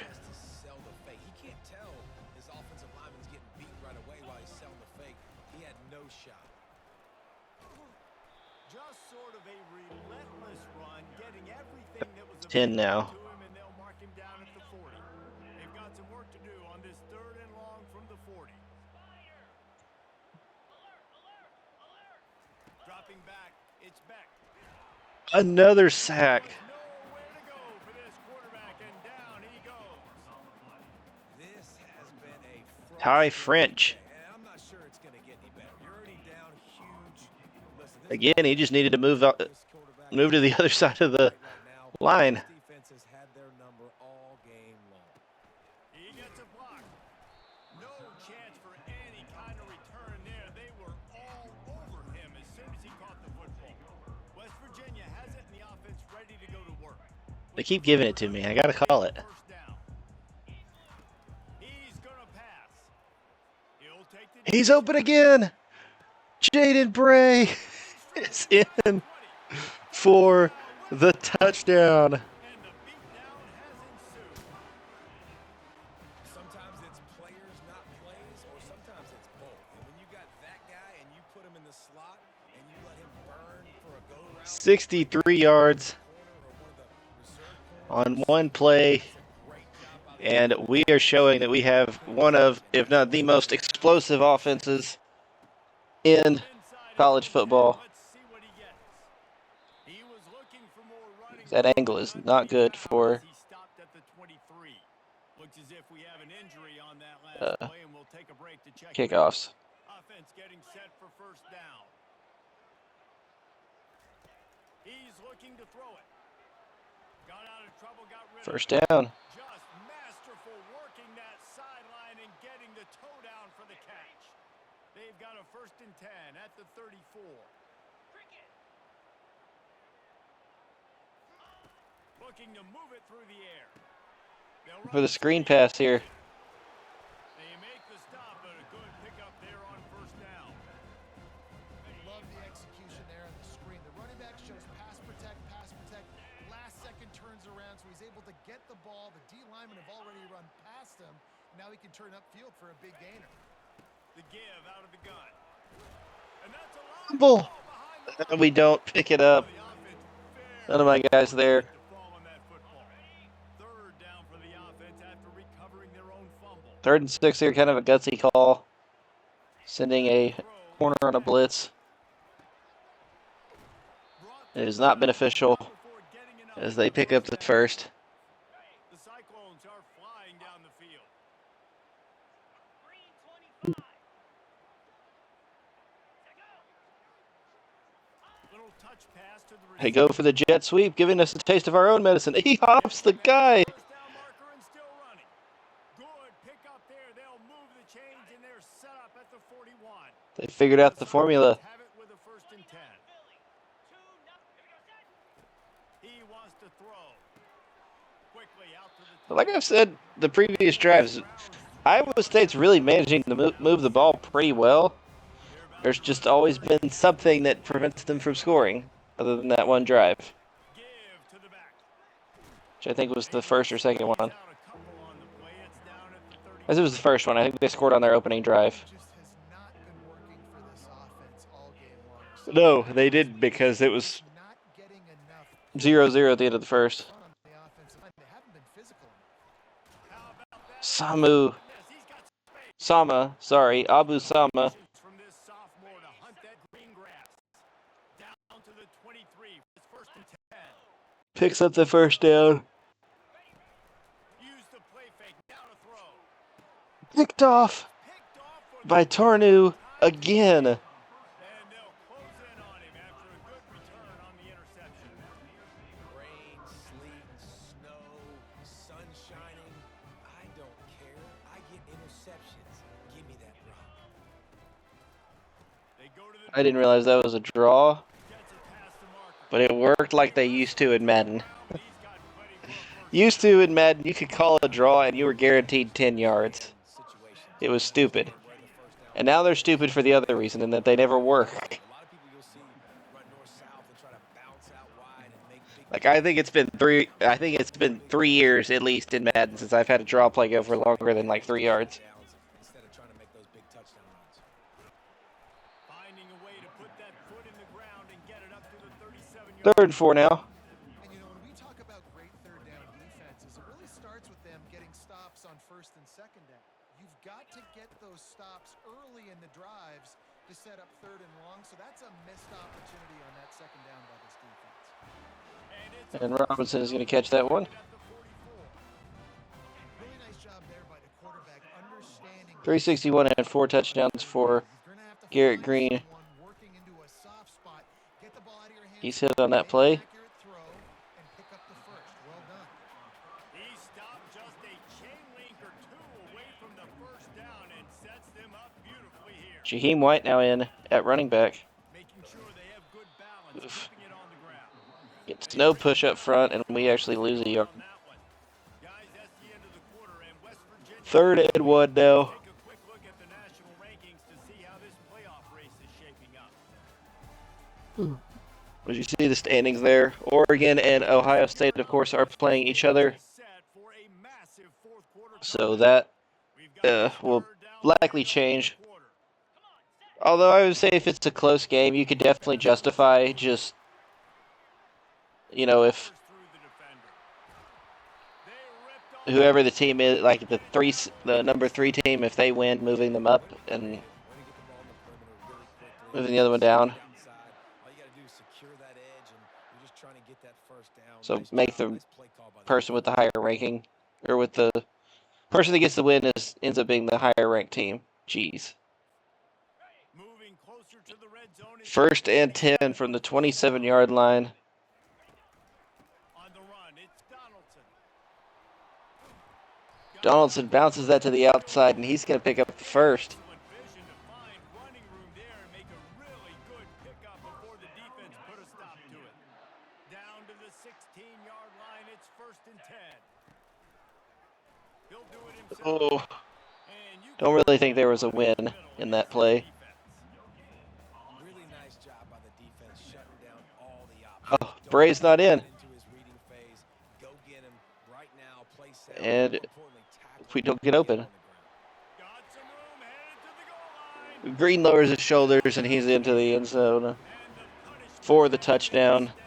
Sell the fake. He can't tell his offensive lineman's getting beat right away while he's selling the fake. He had no shot. Just sort of a relentless run, getting everything that was 10 now. available to him, and they'll mark him down at the 40. They've got some work to do on this 3rd and long from the 40. Dropping back, it's Beck. Another sack. Nowhere to go for this quarterback, and down he goes. This has been a Ty French. and I'm not sure it's going to get any better. You're already down huge. Listen, this Again, he just needed to move up, move to the other side of the line. defense has had their number all game long. He gets a block. No chance for any kind of return there. They were all over him as soon as he caught the football. West Virginia has it, and the offense ready to go to work. They keep giving it to me. I gotta call it. First down. He's gonna pass. He'll take the He's open again. Jaden Bray is in for the touchdown. and the beatdown has ensued. Sometimes it's players, not plays, or sometimes it's both. And when you got that guy and you put him in the slot and you let him burn for a go route, 63 yards corner or one of the reserve corners, on one play. great job by the And we are showing that we have one of, if not the most explosive offenses in inside college football. Let's see what he gets. He was looking for more running. That angle is not good for He stopped at the 23. Looks as if we have an injury on that last play, and we'll take a break to check. kickoffs. Offense getting set for first down. He's looking to throw it. Got out of trouble, got rid First of it. down. Just masterful working that sideline and getting the toe down for the catch. They've got a 1st and 10 at the 34. Looking to move it through the air. For the screen pass here. They make the stop, but a good pickup there on 1st down. Love the execution there on the screen. The running back shows pass protect. Last second turns around, so he's able to get the ball. The D linemen have already run past him. Now he can turn upfield for a big gainer. The give out of the gun. And that's a long Fumble. ball behind the We don't pick it up. The offense None of my guys there. to fall on that football. 3rd down for the offense after recovering their own fumble. 3rd and 6 here, kind of a gutsy call. Sending a corner on a blitz. It is not beneficial as they pick up the first. The Cyclones are flying down the field. Little touch pass to the They go for the jet sweep, giving us a taste of our own medicine. He hops the guy. First down marker and still running. Good pickup there. They'll move the chains and they're set up at the 41. They figured out the formula. Have it with a 1st and 10. He wants to throw. Quickly out to the Like I've said the previous drives, Iowa State's really managing to move the ball pretty well. There's just always been something that prevents them from scoring, other than that one drive, give to the back. which I think was the first or second one. Down a couple on the play. It's down at the 30. As it was the first one. I think they scored on their opening drive. Just has not been working for this offense all game long. No, they did because it was Not getting enough 0-0 at the end of the first. on the offensive line. They haven't been physical enough. How about that? Samu. Yes, he's got space. Sama. Sorry. Abu Sama. From this sophomore to hunt that green grass. Down to the 23. It's 1st and 10. Picks up the first down. Use the play fake. Now to throw. Picked off Picked off for by Tarnu again. and they'll close in on him after a good return on the interception. Rain, sleet, snow, sun shining. I don't care. I get interceptions. Give me that rock. They go to the I didn't realize that was a draw, gets it past the marker. but it worked like they used to in Madden. He's got plenty for a first. Used to in Madden, you could call a draw and you were guaranteed 10 yards. It was stupid. And now they're stupid for the other reason, in that they never work. A lot of people you'll see run north south and try to bounce out wide and make big Like I think it's been 3 years at least in Madden since I've had a draw play go for longer than like 3 yards. downs instead of trying to make those big touchdown runs. Finding a way to put that foot in the ground and get it up to the 37-yard 3rd and 4 now. And when we talk about great 3rd down defenses, it really starts with them getting stops on 1st and 2nd down. You've got to get those stops early in the drives to set up 3rd and long, so that's a missed opportunity on that 2nd down by this defense. And it's And Robinson is going to catch that one. at the 44. Really nice job there by the quarterback, understanding 361 and 4 touchdowns for You're gonna have to Garrett find Green. someone working into a soft spot. Get the ball out of your hands. He's hit on that Make an play. accurate throw and pick up the first. Well done. He stopped just a chain link or two away from the 1st down and sets them up beautifully here. Jaheim White now in at running back. Making sure they have good balance, Oof. keeping it on the ground. Gets no push up front, and we actually lose a yard. On that one. Guys, that's the end of the quarter, and West Virginia 3rd and 1 now. take a quick look at the national rankings to see how this playoff race is shaping up. As you see the standings there, Oregon and Ohio State, of course, are playing each other. Set for a massive 4th quarter So that We've got will 3rd down likely change. quarter. Although I would say if it's a close game, you could definitely justify just, if Through the defender. They ripped off whoever the team is, like the number 3 team, if they win, moving them up and Way to get the ball in the perimeter really quickly. moving the other one down. Inside. All you got to do is secure that edge, and you're just trying to get that 1st down. So Nice make job, the nice play call by the person with the higher ranking, or with the person that gets the win ends up being the higher ranked team. Jeez. moving closer to the red zone. 1st and 10 from the 27-yard line. Donaldson bounces that to the outside, and he's going to pick up the first. Excellent vision to find running room there and make a really good pickup before the defense put a stop to it. Down to the 16-yard line, it's 1st and 10. He'll do it himself. Oh, And you don't really think there was a win in that play. Really nice job by the defense shutting down all the options. Oh, Bray's not in. Into his reading phase. Go get him right now. Play safe. And More importantly, tackle if we don't him get open. on the ground. Got some room headed to the goal line. Green lowers his shoulders, and he's into the end zone And the punishment for the is touchdown. extended.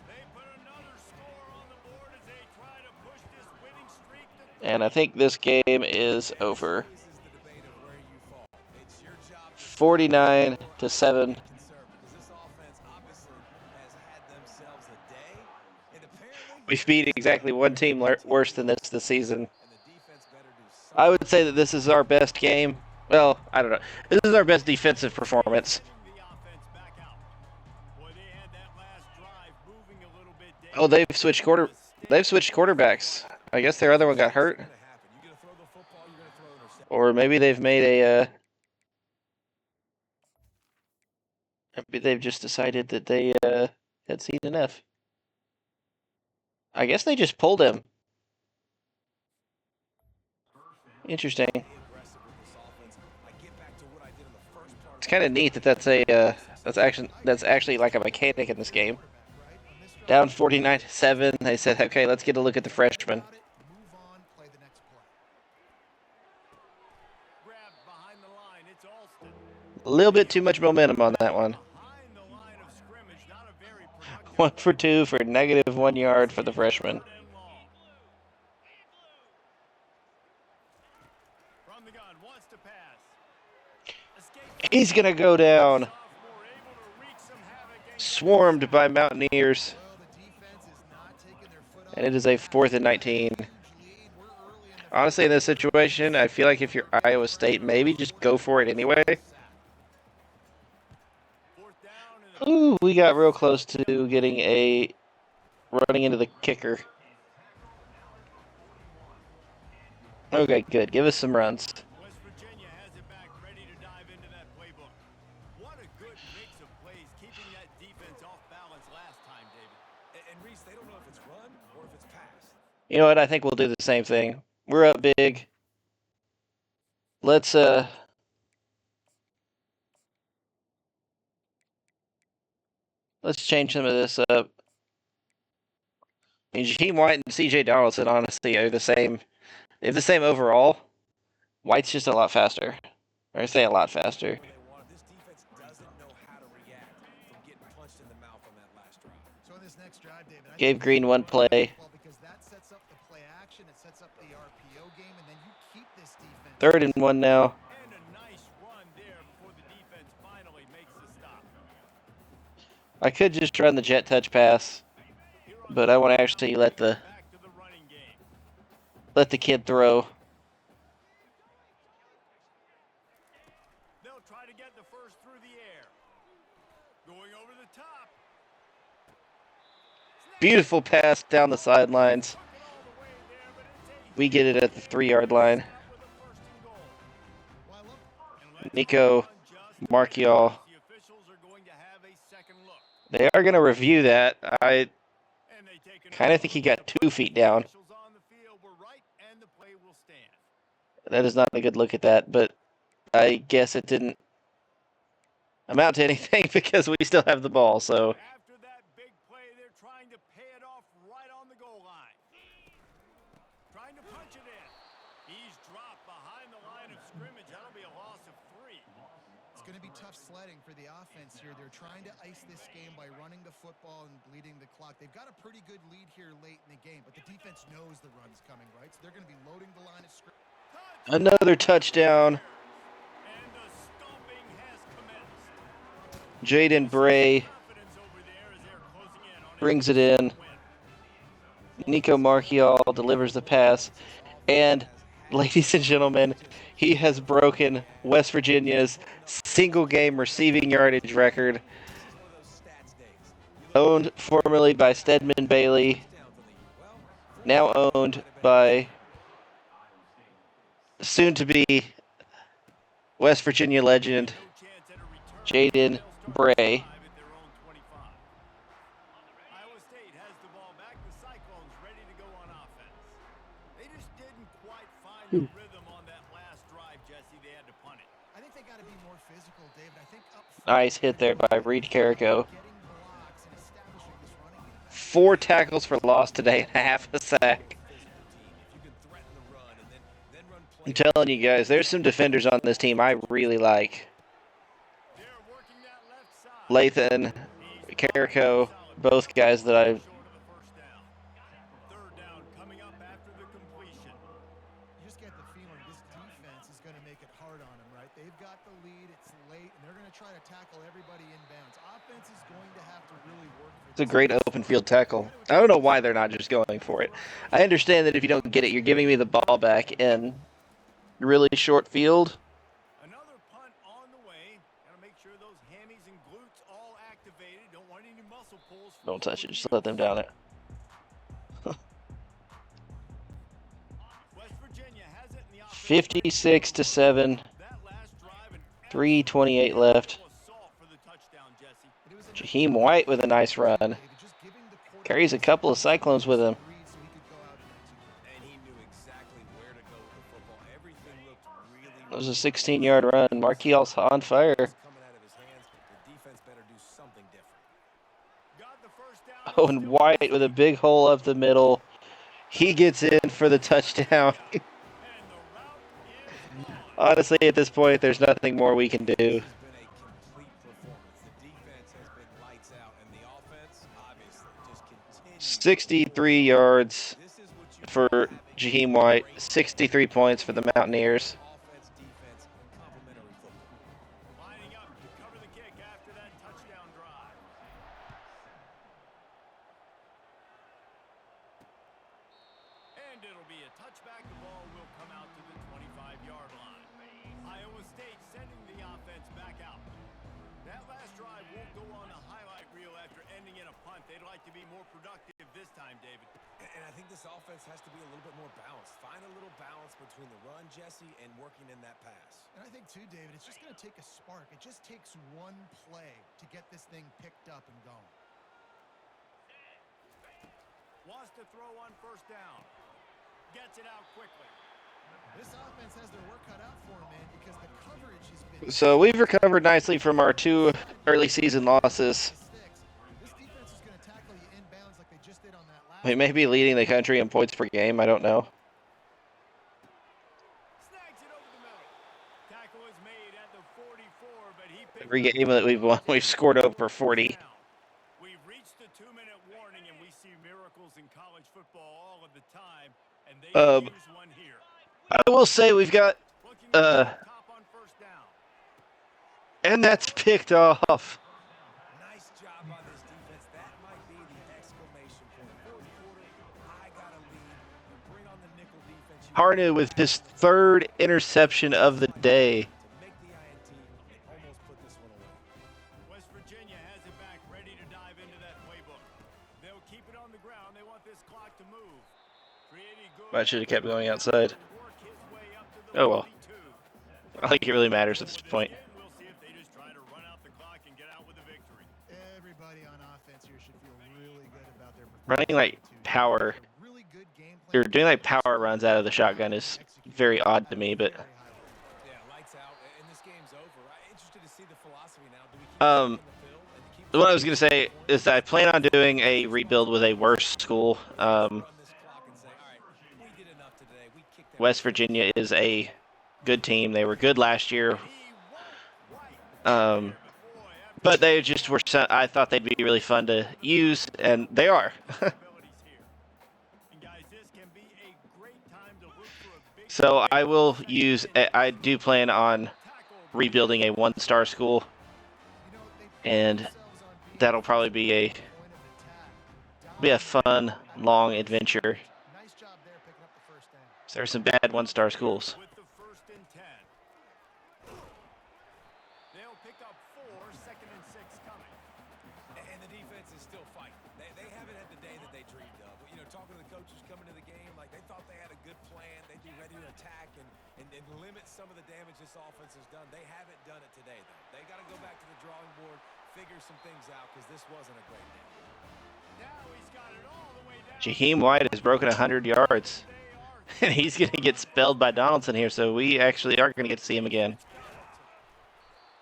They put another score on the board as they try to push this winning streak to And I think this game is over. This is the debate of where you fall. It's your job to 49-7. conserve, because this offense obviously has had themselves a day, and apparently We've beat exactly one team worse than this season. and the defense better do something. I would say that this is our best game. Well, I don't know. This is our best defensive performance. the offense back out. Boy, they had that last drive moving a little bit. Oh, they've switched quarterbacks. I guess their other one got hurt, It's gonna happen. You're gonna throw the football, you're gonna throw an interception. or maybe they've made maybe they've just decided that they had seen enough. I guess they just pulled him. Interesting. Be aggressive with this offense. I get back to what I did in the first part. It's kind of neat that that's actually like a mechanic in this game. Down 49-7. They said, okay, let's get a look at the freshman. Got it, move on, play the next play. Grabbed behind the line. It's Alston. A little bit too much momentum on that one. Behind the line of scrimmage. Not a very productive 1 for 2 for negative 1 yard for the freshman. third and long. From the gun, wants to pass. Escapes He's going to go down. sophomore, able to wreak some havoc and Swarmed by Mountaineers. Well, the defense is not taking their foot off And it is the a gas. 4th and 19. Huge lead. We're early in the Honestly, in this situation, I feel like if you're Iowa State, maybe just go for it anyway. fourth down and Ooh, we got real close to getting a running into the kicker. Okay, good. Give us some runs. West Virginia has it back, ready to dive into that playbook. What a good mix of plays, keeping that defense off balance last time, David. And Reese, they don't know if it's run or if it's pass. You know what? I think we'll do the same thing. We're up big. Let's change some of this up. I mean, Jaheim White and C.J. Donaldson, honestly, are the same. They're the same overall. White's just a lot faster. Or I say a lot faster. When they want it. This defense doesn't know how to react from getting punched in the mouth on that last drive. So in this next drive, David, I Gave think Green one play. well, because that sets up the play action, it sets up the RPO game, and then you keep this defense. 3rd and 1 now. And a nice run there before the defense finally makes the stop. I could just run the jet touch pass, but I want to actually let the Back to the running game. kid throw. They'll try to get the first through the air. Going over the top. Beautiful pass down the sidelines. Took it all the way there, but it's a We get it at the 3-yard line. with a first and goal. Well, I love And let's Nico, run just Markial. the officials are going to have a second look. They are going to review that. I And they take another kind of think he got 2 feet down. officials on the field were right, and the play will stand. That is not a good look at that, but I guess it didn't amount to anything because we still have the ball. So After that big play, they're trying to pay it off right on the goal line. Trying to punch it in. He's dropped behind the line of scrimmage. That'll be a loss of 3. it's going to be tough sledding for the offense here. They're trying to ice this game by running the football and bleeding the clock. They've got a pretty good lead here late in the game, but the defense knows the run's coming, right? So they're going to be loading the line of scrimmage. another touchdown. And the stomping has commenced. Jaden Bray Confidence over there as they're closing in on a brings it in. win. Nico Markial delivers the pass. And, ladies and gentlemen, he has broken West Virginia's single game receiving yardage record, owned formerly by Stedman Bailey, now owned by soon to be West Virginia legend No chance at a return. Jaden They'll start Bray. the drive at their own 25. Iowa State has the ball back. The Cyclones ready to go on offense. They just didn't quite find the rhythm on that last drive, Jesse. They had to punt it. I think they got to be more physical, David. I think up front, Nice hit there by Reed Carrico. getting blocks and establishing this running game. 4 tackles for loss today and half a sack. If you can threaten the run and then run I'm play. telling you guys, there's some defenders on this team I really like. They're working that left side. Lathan, Carrico, both guys that I Short of the first down. Third down coming up after the completion. You just get the feeling this defense is going to make it hard on them, right? They've got the lead, it's late, and they're going to try to tackle everybody inbounds. Offense is going to have to really work for It's a this. great open field tackle. I don't know why they're not just going for it. I understand that if you don't get it, you're giving me the ball back in really short field. Another punt on the way. Got to make sure those hammies and glutes all activated. Don't want any muscle pulls. from Don't touch it. Just overuse. let them down it. West Virginia has it in the offense. 56-7. That last drive and 3:28 left. assault for the touchdown, Jesse. It was a Jaheim White with a nice run. David, just giving the quarterback Carries a couple of Cyclones with him. read so he could go out and execute. And he knew exactly where to go with the football. Everything looked really That was a 16-yard run. Markeel's on fire. coming out of his hands. The defense better do something different. Got the first down. Oh, and White with a big hole up the middle. He gets in for the touchdown. And the route is on. Honestly, at this point, there's nothing more we can do. It's been a complete performance. The defense has been lights out, and the offense, obviously, just continues. 63 yards This is what you for call having Jaheim White. great 63 points for the Mountaineers. offense, defense, complementary football. Lining up to cover the kick after that touchdown drive. And it'll be a touchback. The ball will come out to the 25-yard line. Iowa State sending the offense back out. That last drive won't go on the highlight reel after ending in a punt. They'd like to be more productive this time, David. And I think this offense has to be a little bit more balanced. Find a little balance between the run, Jesse, and working in that pass. And I think too, David, it's just going to take a spark. It just takes one play to get this thing picked up and going. Wants to throw on first down. Gets it out quickly. This offense has their work cut out for them, man, because the coverage has been So we've recovered nicely from our 2 early season losses. sticks. This defense is going to tackle you inbounds like they just did on that last. We may be leading the country in points per game. I don't know. Snags it over the middle. Tackle is made at the 44, but he picked Every up game that we've won, we've scored over 40. We've reached the 2-minute warning, and we see miracles in college football all of the time, and they use one here. I will say we've got, Looking to top on first down. and that's picked off. Nice job on this defense. That might be the exclamation point. Fourth quarter, I got a lead. And bring on the nickel defense. Harnu with his 3rd interception of the day. To make the INT and almost put this one away. West Virginia has it back, ready to dive into that playbook. They'll keep it on the ground. They want this clock to move. Creating good. I should have kept going outside. Work his way up to the Oh well. 42. I don't think it really matters at this point. We'll see if they just try to run out the clock and get out with a victory. Everybody on offense here should feel really good about their Running like power, really good game plan. or doing like power runs out of the shotgun is very odd to me, but Very high level. Yeah, lights out, and this game's over. I'm interested to see the philosophy now. Do we keep it on the field and keep what I was going to say is that I plan on doing a rebuild with a worse school. run this clock and say, all right, we did enough today. We kicked them West Virginia is a good team. They were good last year. But they just were, I thought they'd be really fun to use, and they are. So I will use, I do plan on rebuilding a 1-star school, and that'll probably be a fun, long adventure. Nice job there picking up the first down. So there's some bad 1-star schools. With the first and 10. They'll pick up 4, second and 6 coming. And the defense is still fighting. They haven't had the day that they dreamed of. You know, talking to the coaches coming to the game, like They thought they had a good plan. They'd be ready to attack and limit some of the damage this offense has done. They haven't done it today, though. They got to go back to the drawing board, figure some things out, because this wasn't a great game. Now he's got it all the way down. Jaheim White has broken 100 yards. And he's going to get spelled by Donaldson here, so we actually are going to get to see him again.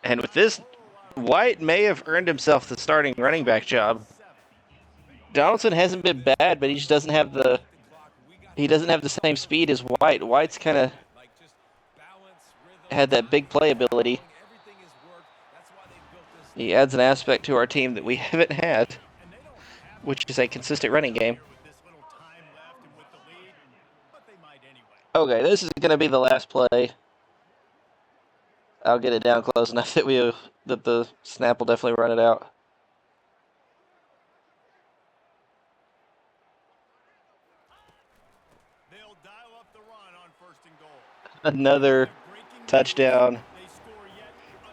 And with this, White may have earned himself the starting running back job. Donaldson hasn't been bad, but he just doesn't have the same speed as White. White's kind of had that big play ability. He adds an aspect to our team that we haven't had, which is a consistent running game. Okay, this is going to be the last play. I'll get it down close enough that the snap will definitely run it out. They'll dial up the run on 1st and goal. Another touchdown.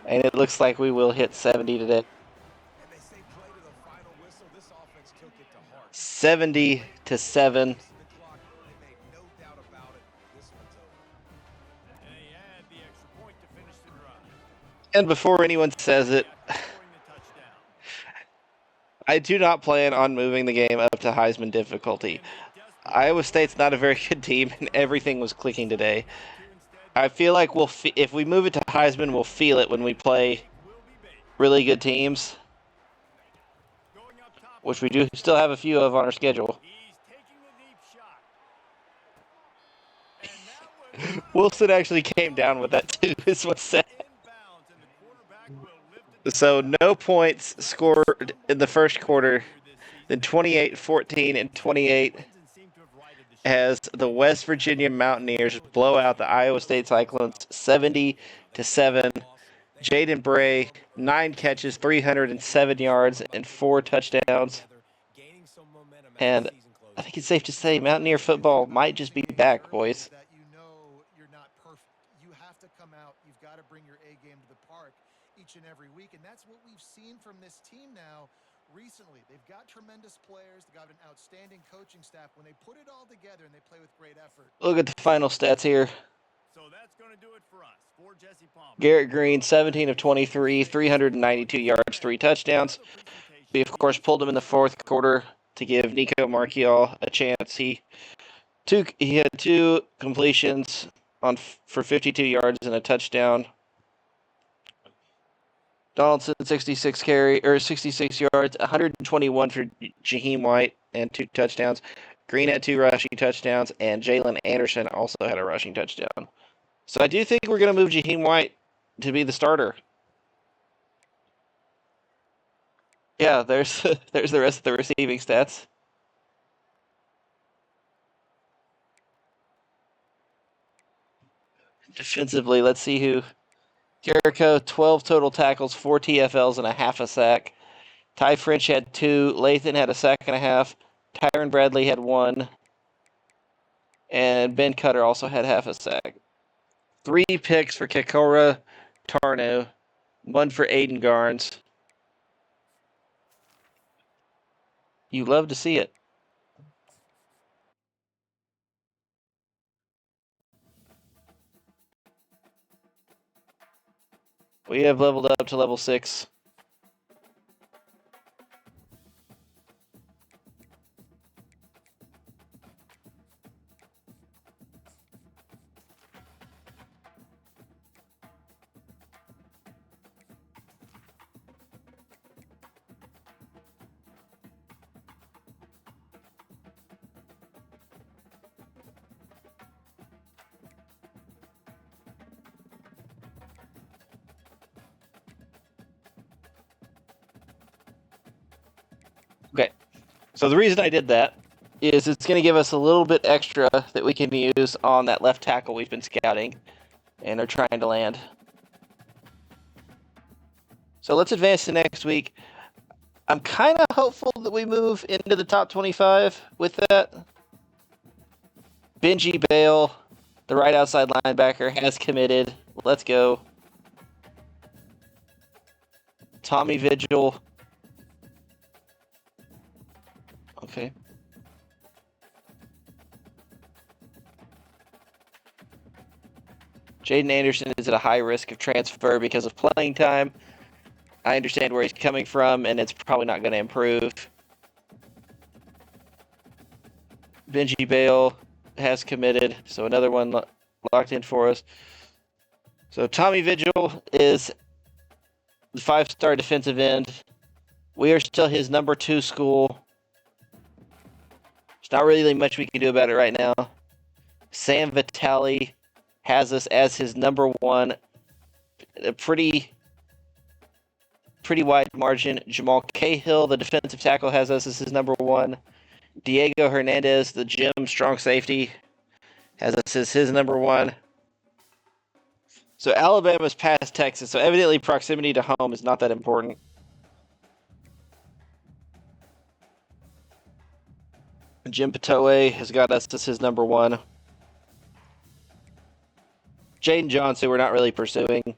And it looks like we will hit 70 today. And they say play to the final whistle. This offense took it to heart. 70-7. The clock, they made no doubt about it. This one's over. And he had the extra point to finish the drive. And before anyone says it, Scoring the touchdown. I do not plan on moving the game up to Heisman difficulty. Iowa State's not a very good team, and everything was clicking today. I feel like if we move it to Heisman, we'll feel it when we play really good teams, which we do still have a few of on our schedule. He's taking the deep shot. And that was Wilson actually came down with that too, is what's said. inbounds, and the quarterback will lift it So no points scored in the first quarter, then 28, 14, and 28 as the West Virginia Mountaineers blow out the Iowa State Cyclones 70-7. Jaden Bray, 9 catches, 307 yards, and 4 touchdowns. And I think it's safe to say Mountaineer football might just be back, boys. That you know you're not perfect. You have to come out. You've got to bring your A game to the park each and every week, and that's what we've seen from this team now. Recently, they've got tremendous players. They've got an outstanding coaching staff. When they put it all together and they play with great effort. Look at the final stats here. So that's going to do it for us. For Jesse Palmer. Garrett Green, 17 of 23, 392 yards, 3 touchdowns. We, of course, pulled him in the fourth quarter to give Nico Marchiol a chance. He had 2 completions for 52 yards and a touchdown. Donaldson, 66 yards, 121 for Jaheim White and 2 touchdowns. Green had 2 rushing touchdowns, and Jalen Anderson also had a rushing touchdown. So I do think we're going to move Jaheim White to be the starter. Yeah, there's the rest of the receiving stats. Defensively, let's see who. Jericho, 12 total tackles, 4 TFLs, and a half a sack. Ty French had 2. Lathan had a sack and a half. Tyron Bradley had 1. And Ben Cutter also had half a sack. 3 picks for Kekora Tarno. 1 for Aiden Garnes. You love to see it. We have leveled up to level 6. Okay, so the reason I did that is it's going to give us a little bit extra that we can use on that left tackle we've been scouting and are trying to land. So let's advance to next week. I'm kind of hopeful that we move into the top 25 with that. Benji Bale, the right outside linebacker, has committed. Let's go. Tommy Vigil. Okay. Jaden Anderson is at a high risk of transfer because of playing time. I understand where he's coming from, and it's probably not going to improve. Benji Bale has committed, so another one locked in for us. So Tommy Vigil is the 5-star defensive end. We are still his number 2 school. There's not really much we can do about it right now. Sam Vitale has us as his number 1. A pretty wide margin. Jamal Cahill, the defensive tackle, has us as his number 1. Diego Hernandez, the gym strong safety, has us as his number 1. So Alabama's past Texas, so evidently proximity to home is not that important. Jim Patoe has got us as his number 1. Jaden Johnson, we're not really pursuing,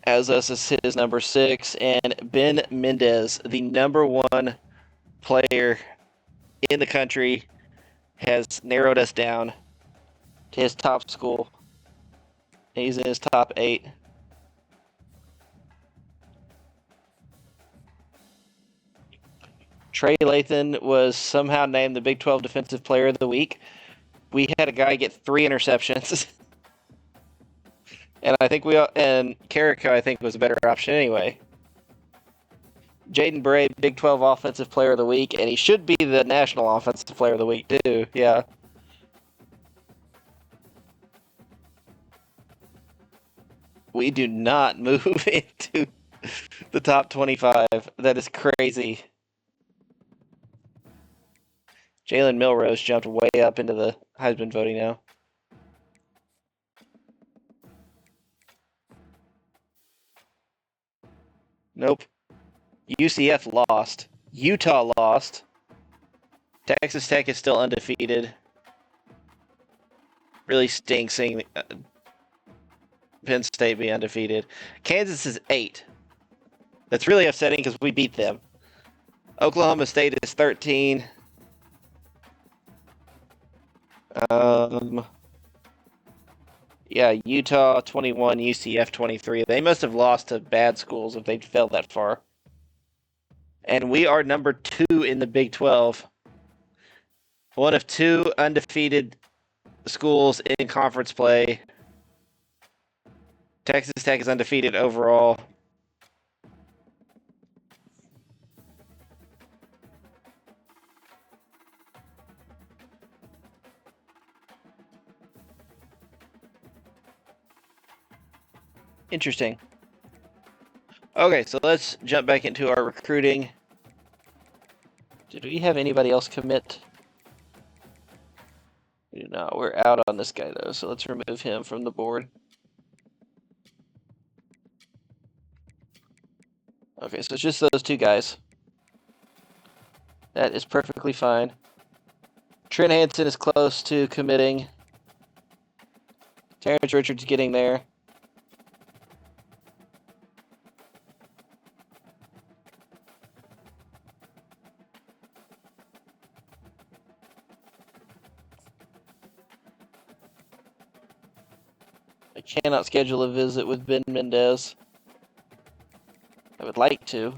has us as his number 6. And Ben Mendez, the number 1 player in the country, has narrowed us down to his top school. He's in his top 8. Trey Lathan was somehow named the Big 12 Defensive Player of the Week. We had a guy get 3 interceptions. And I think Carrico, I think, was a better option anyway. Jaden Bray, Big 12 Offensive Player of the Week, and he should be the National Offensive Player of the Week, too. Yeah. We do not move into the top 25. That is crazy. Jalen Milrose jumped way up into the Heisman voting now. Nope. UCF lost. Utah lost. Texas Tech is still undefeated. Really stinks seeing Penn State be undefeated. Kansas is 8. That's really upsetting because we beat them. Oklahoma State is 13. Yeah, Utah 21, UCF 23. They must have lost to bad schools if they fell that far. And we are number 2 in the Big 12. One of 2 undefeated schools in conference play. Texas Tech is undefeated overall. Interesting. Okay, so let's jump back into our recruiting. Did we have anybody else commit? No, we're out on this guy, though, so let's remove him from the board. Okay, so it's just those 2 guys. That is perfectly fine. Trent Hansen is close to committing. Terrence Richards getting there. I cannot schedule a visit with Ben Mendez. I would like to.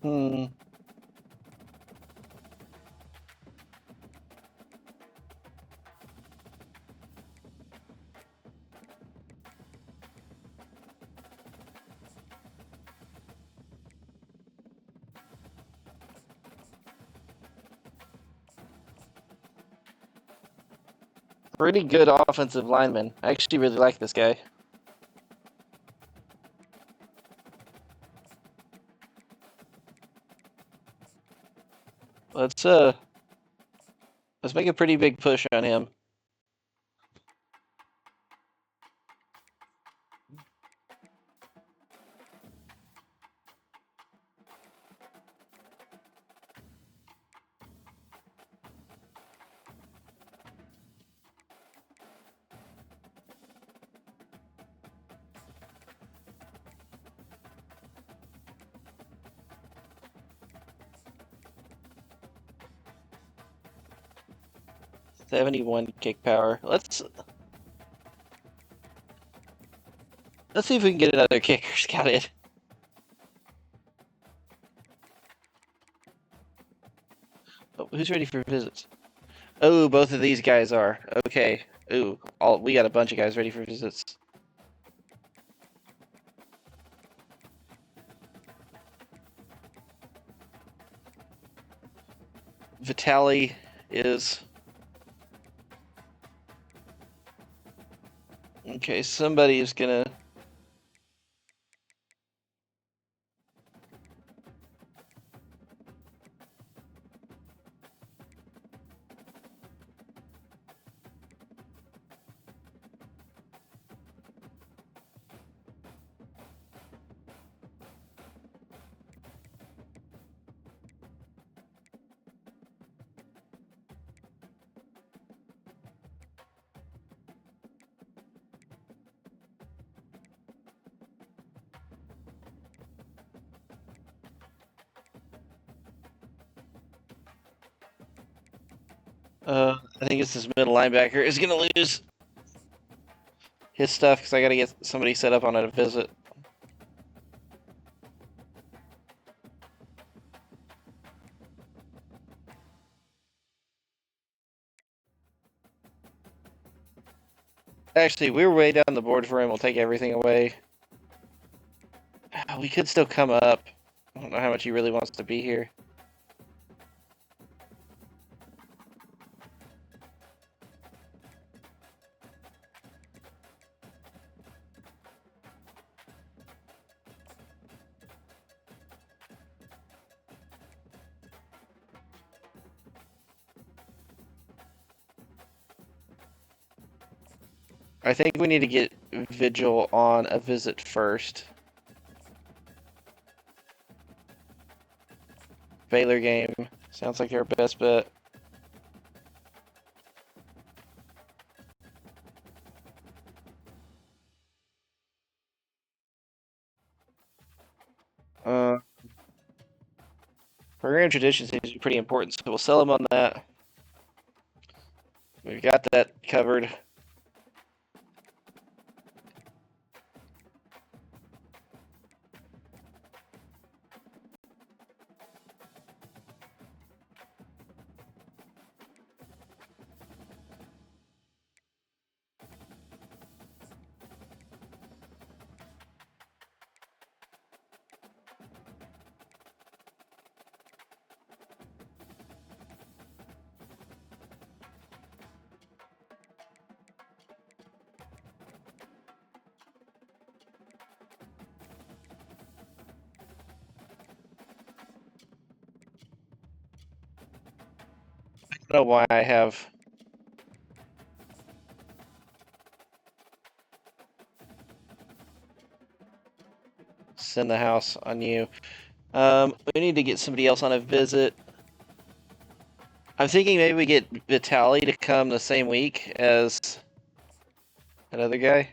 Hmm. pretty good offensive lineman. I actually really like this guy. Let's make a pretty big push on him. .71 kick power. Let's see if we can get another kicker scouted. Oh, who's ready for visits? Oh, both of these guys are. Okay. Ooh, we got a bunch of guys ready for visits. Vitali is... Okay, somebody is gonna... I think it's this middle linebacker is gonna lose his stuff because I gotta get somebody set up on a visit. Actually, we're way down the board for him. We'll take everything away. We could still come up. I don't know how much he really wants to be here. I think we need to get Vigil on a visit first. Baylor game. Sounds like our best bet. Program tradition seems to be pretty important, so we'll sell them on that. We've got that covered. I don't know why I have send the house on you. We need to get somebody else on a visit. I'm thinking maybe we get Vitali to come the same week as another guy.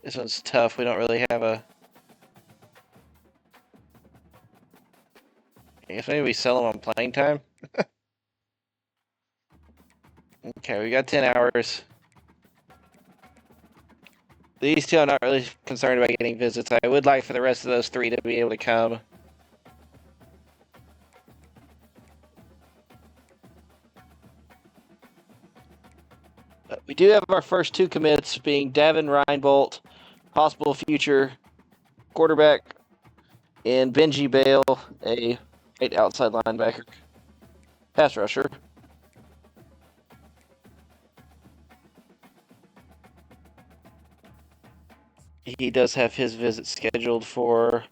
This one's tough. We don't really have a... I guess maybe we sell them on playing time. Okay, we got 10 hours. These two I'm not really concerned about getting visits. I would like for the rest of those three to be able to come. We do have our first two commits being Devin Reinbolt possible future quarterback, and Benji Bale, a great outside linebacker, pass rusher. He does have his visit scheduled for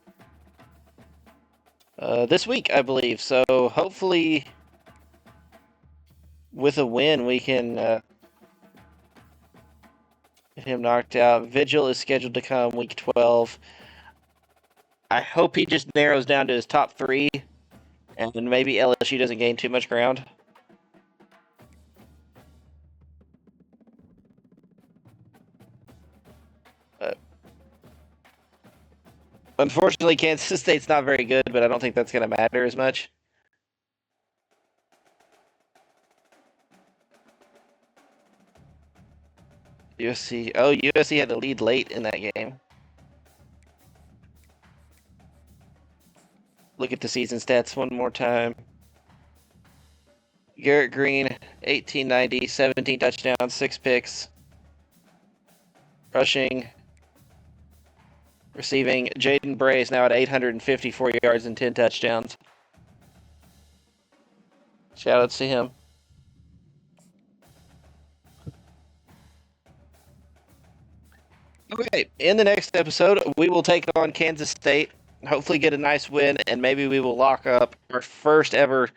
this week, I believe. So hopefully, with a win, we can get him knocked out. Vigil is scheduled to come week 12. I hope he just narrows down to his top 3, and then maybe LSU doesn't gain too much ground. Unfortunately, Kansas State's not very good, but I don't think that's going to matter as much. USC. Oh, USC had to lead late in that game. Look at the season stats one more time. Garrett Green, 1890, 17 touchdowns, 6 picks. Rushing. Receiving. Jaden Bray is now at 854 yards and 10 touchdowns. Shout outs to him. Okay, in the next episode, we will take on Kansas State. Hopefully get a nice win, and maybe we will lock up our first ever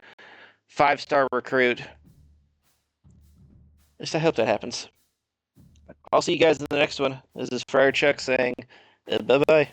5-star recruit. At least I hope that happens. I'll see you guys in the next one. This is Friar Chuck saying bye-bye.